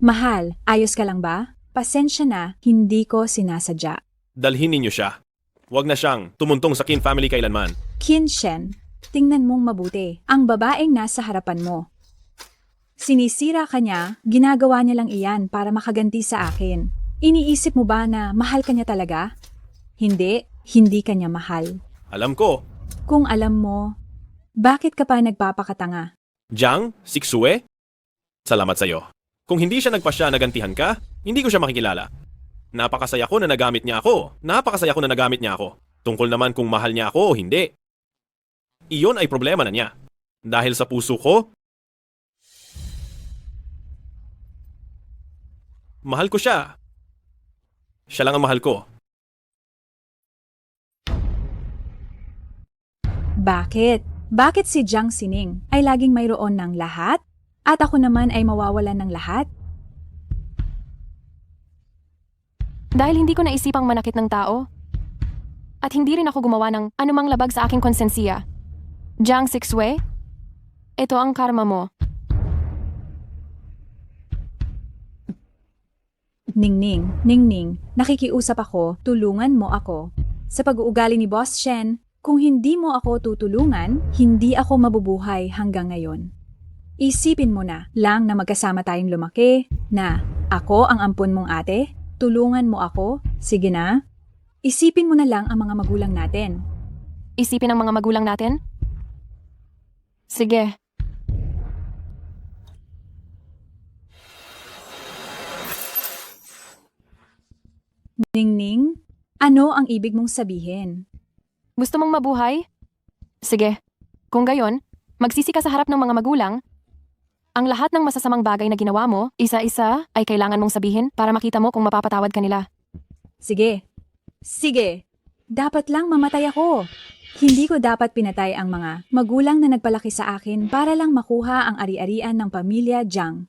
Mahal, ayos ka lang ba? Pasensya na, hindi ko sinasadya. Dalhin ninyo siya. Huwag na siyang tumuntong sa Qin family kailanman. Qin Shen, tingnan mong mabuti. Ang babaeng nasa harapan mo. Sinisira ka niya, ginagawa niya lang iyan para makaganti sa akin. Iniisip mo ba na mahal ka niya talaga? Hindi, hindi ka niya mahal. Alam ko. Kung alam mo, bakit ka pa nagpapakatanga? Jiang Sixue? Salamat sa'yo. Kung hindi siya nagpasya na gantihan ka, hindi ko siya makikilala. Napakasaya ko na nagamit niya ako. Napakasaya ko na nagamit niya ako. Tungkol naman kung mahal niya ako o hindi. Iyon ay problema na niya. Dahil sa puso ko, mahal ko siya. Siya lang ang mahal ko. Bakit? Bakit si Jiang Sining ay laging mayroon ng lahat? At ako naman ay mawawalan ng lahat? Dahil hindi ko naisipang manakit ng tao. At hindi rin ako gumawa ng anumang labag sa aking konsensiya. Jiang Sixue, ito ang karma mo. Ningning, nakikiusap ako, tulungan mo ako. Sa pag-uugali ni Boss Shen, kung hindi mo ako tutulungan, hindi ako mabubuhay hanggang ngayon. Isipin mo na lang na magkasama tayong lumaki, na ako ang ampon mong ate, tulungan mo ako, sige na. Isipin mo na lang ang mga magulang natin. Isipin ang mga magulang natin? Sige. Ningning, ano ang ibig mong sabihin? Gusto mong mabuhay? Sige. Kung gayon, magsisi ka sa harap ng mga magulang. Ang lahat ng masasamang bagay na ginawa mo, isa-isa, ay kailangan mong sabihin para makita mo kung mapapatawad ka nila. Sige. Sige. Dapat lang mamatay ako. Hindi ko dapat pinatay ang mga magulang na nagpalaki sa akin para lang makuha ang ari-arian ng pamilya Jiang.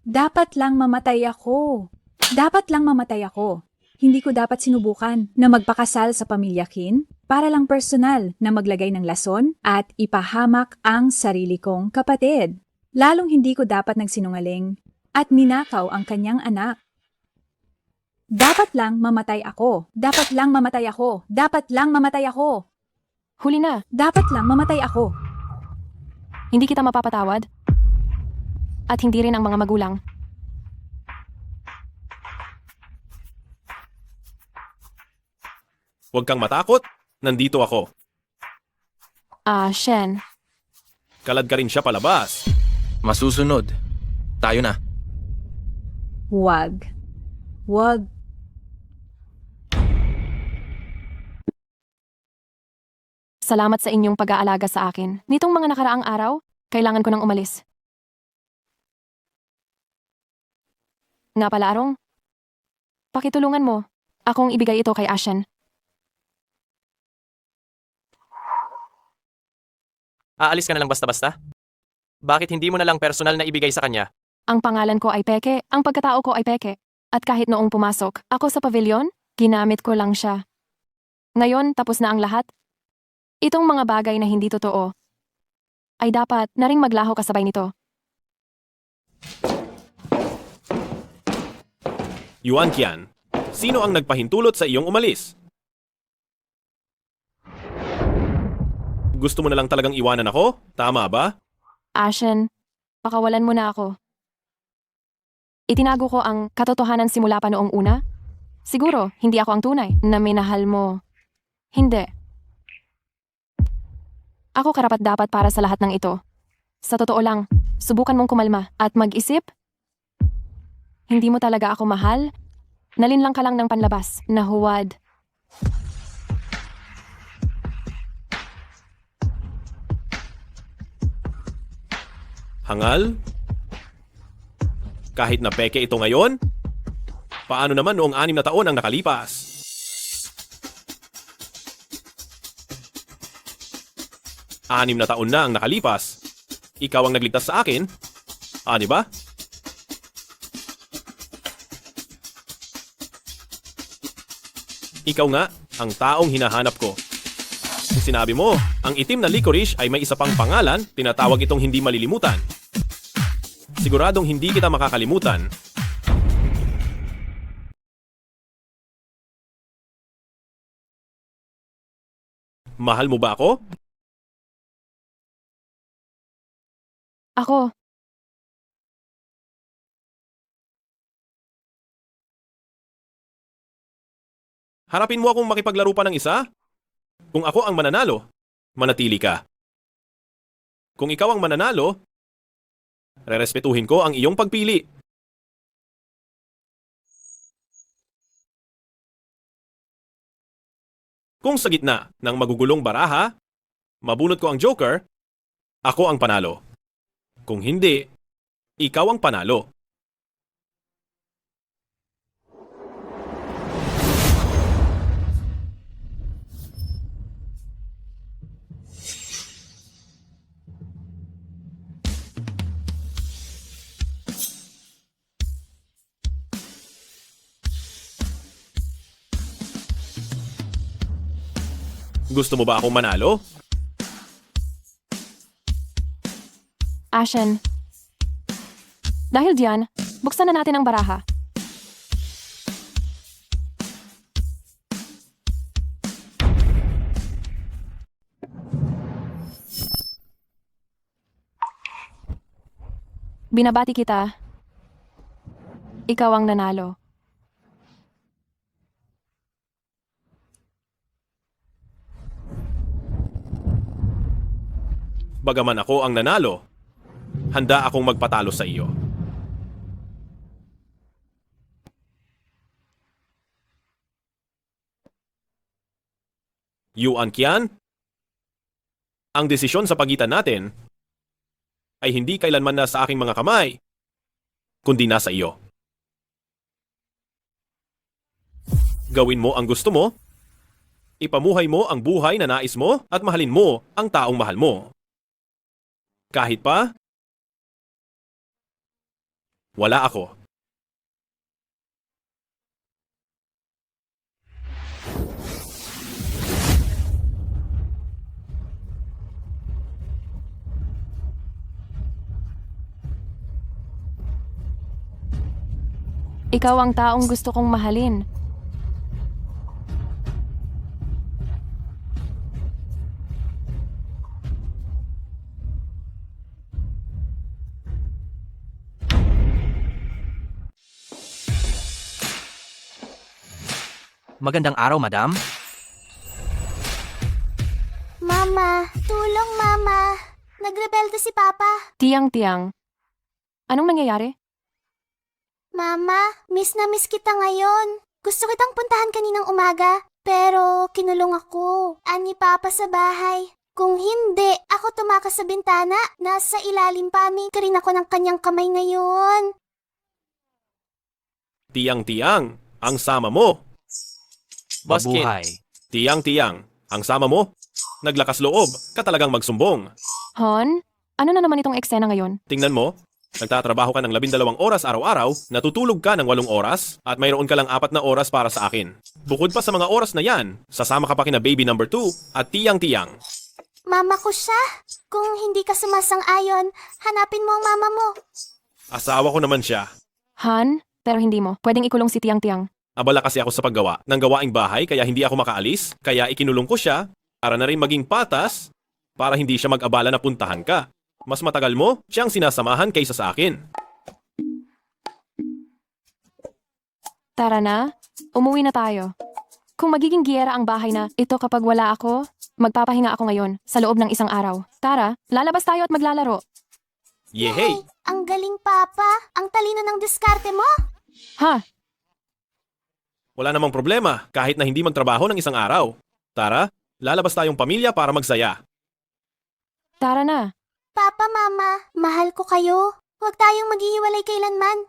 Dapat lang mamatay ako. Dapat lang mamatay ako. Hindi ko dapat sinubukan na magpakasal sa pamilya Qin para lang personal na maglagay ng lason at ipahamak ang sarili kong kapatid. Lalong hindi ko dapat nagsinungaling at ninakaw ang kanyang anak. Dapat lang mamatay ako. Dapat lang mamatay ako. Dapat lang mamatay ako. Huli na. Dapat lang mamatay ako. Hindi kita mapapatawad. At hindi rin ang mga magulang. Huwag kang matakot. Nandito ako. Shen. Kalad ka rin siya palabas. Masusunod. Tayo na. Wag. Wag. Salamat sa inyong pag-aalaga sa akin. Nitong mga nakaraang araw, kailangan ko nang umalis. Nga pala, Arong. Pakitulungan mo. Akong ibigay ito kay Ashen. Aalis ka na lang basta-basta? Bakit hindi mo na lang personal na ibigay sa kanya? Ang pangalan ko ay Peke, ang pagkatao ko ay Peke. At kahit noong pumasok ako sa pavilion, ginamit ko lang siya. Ngayon, tapos na ang lahat. Itong mga bagay na hindi totoo ay dapat na ring maglaho kasabay nito. Yuan Qian, sino ang nagpahintulot sa iyong umalis? Gusto mo na lang talagang iwanan ako? Tama ba? Ashen, pakawalan mo na ako. Itinago ko ang katotohanan simula pa noong una. Siguro, hindi ako ang tunay na minahal mo. Hindi. Ako karapat-dapat para sa lahat ng ito. Sa totoo lang, subukan mong kumalma at mag-isip. Hindi mo talaga ako mahal. Nalinlang ka lang ng panlabas na huwad. Hangal? Kahit na peke ito ngayon? Paano naman noong 6 na taon ang nakalipas? Anim na taon na ang nakalipas. Ikaw ang nagligtas sa akin. Di ba? Ikaw nga, ang taong hinahanap ko. Sinabi mo, ang itim na licorice ay may isa pang pangalan, tinatawag itong hindi malilimutan. Siguradong hindi kita makakalimutan. Mahal mo ba ako? Ako. Harapin mo akong makipaglaro pa ng isa? Kung ako ang mananalo, manatili ka. Kung ikaw ang mananalo, rerespetuhin ko ang iyong pagpili. Kung sa gitna ng magugulong baraha, mabunot ko ang joker, ako ang panalo. Kung hindi, ikaw ang panalo. Gusto mo ba akong manalo? Ashen. Dahil diyan, buksan na natin ang baraha. Binabati kita. Ikaw ang nanalo. Bagaman ako ang nanalo, handa akong magpatalo sa iyo. Yuan Qian, ang desisyon sa pagitan natin ay hindi kailanman nasa aking mga kamay, kundi nasa iyo. Gawin mo ang gusto mo, ipamuhay mo ang buhay na nais mo at mahalin mo ang taong mahal mo. Kahit pa, wala ako. Ikaw ang taong gusto kong mahalin. Magandang araw, madam. Mama, tulong mama. Nagrebelde si Papa. Tiang-tiang. Anong nangyayari? Mama, miss na miss kita ngayon. Gusto kitang puntahan kaninang umaga, pero kinulong ako. Ani Papa sa bahay. Kung hindi, ako tumakas sa bintana. Nasa ilalim pa ka rin ako ng kanyang kamay ngayon. Tiang-tiang, ang sama mo. Boss Kit, Mabuhay. Tiang-tiang, ang sama mo. Naglakas loob, ka talagang magsumbong. Hon? Ano na naman itong eksena ngayon? Tingnan mo, nagtatrabaho ka ng 12 oras araw-araw, natutulog ka ng 8 oras, at mayroon ka lang 4 na oras para sa akin. Bukod pa sa mga oras na yan, sasama ka pa kina baby number 2 at tiang-tiang. Mama ko siya. Kung hindi ka sumasang-ayon, hanapin mo ang mama mo. Asawa ko naman siya. Han? Pero hindi mo. Pwedeng ikulong si Tiang-Tiang. Abala kasi ako sa paggawa ng gawaing bahay kaya hindi ako makaalis, kaya ikinulong ko siya para na rin maging patas para hindi siya mag-abala na puntahan ka. Mas matagal mo siyang sinasamahan kaysa sa akin. Tara na, umuwi na tayo. Kung magiging giyera ang bahay na ito kapag wala ako, magpapahinga ako ngayon sa loob ng 1 araw. Tara, lalabas tayo at maglalaro. Yehey! Ang galing, Papa. Ang talino ng diskarte mo. Ha? Wala namang problema kahit na hindi magtrabaho ng 1 araw. Tara, lalabas tayong pamilya para magsaya. Tara na. Papa, Mama, mahal ko kayo. Huwag tayong maghihiwalay kailanman.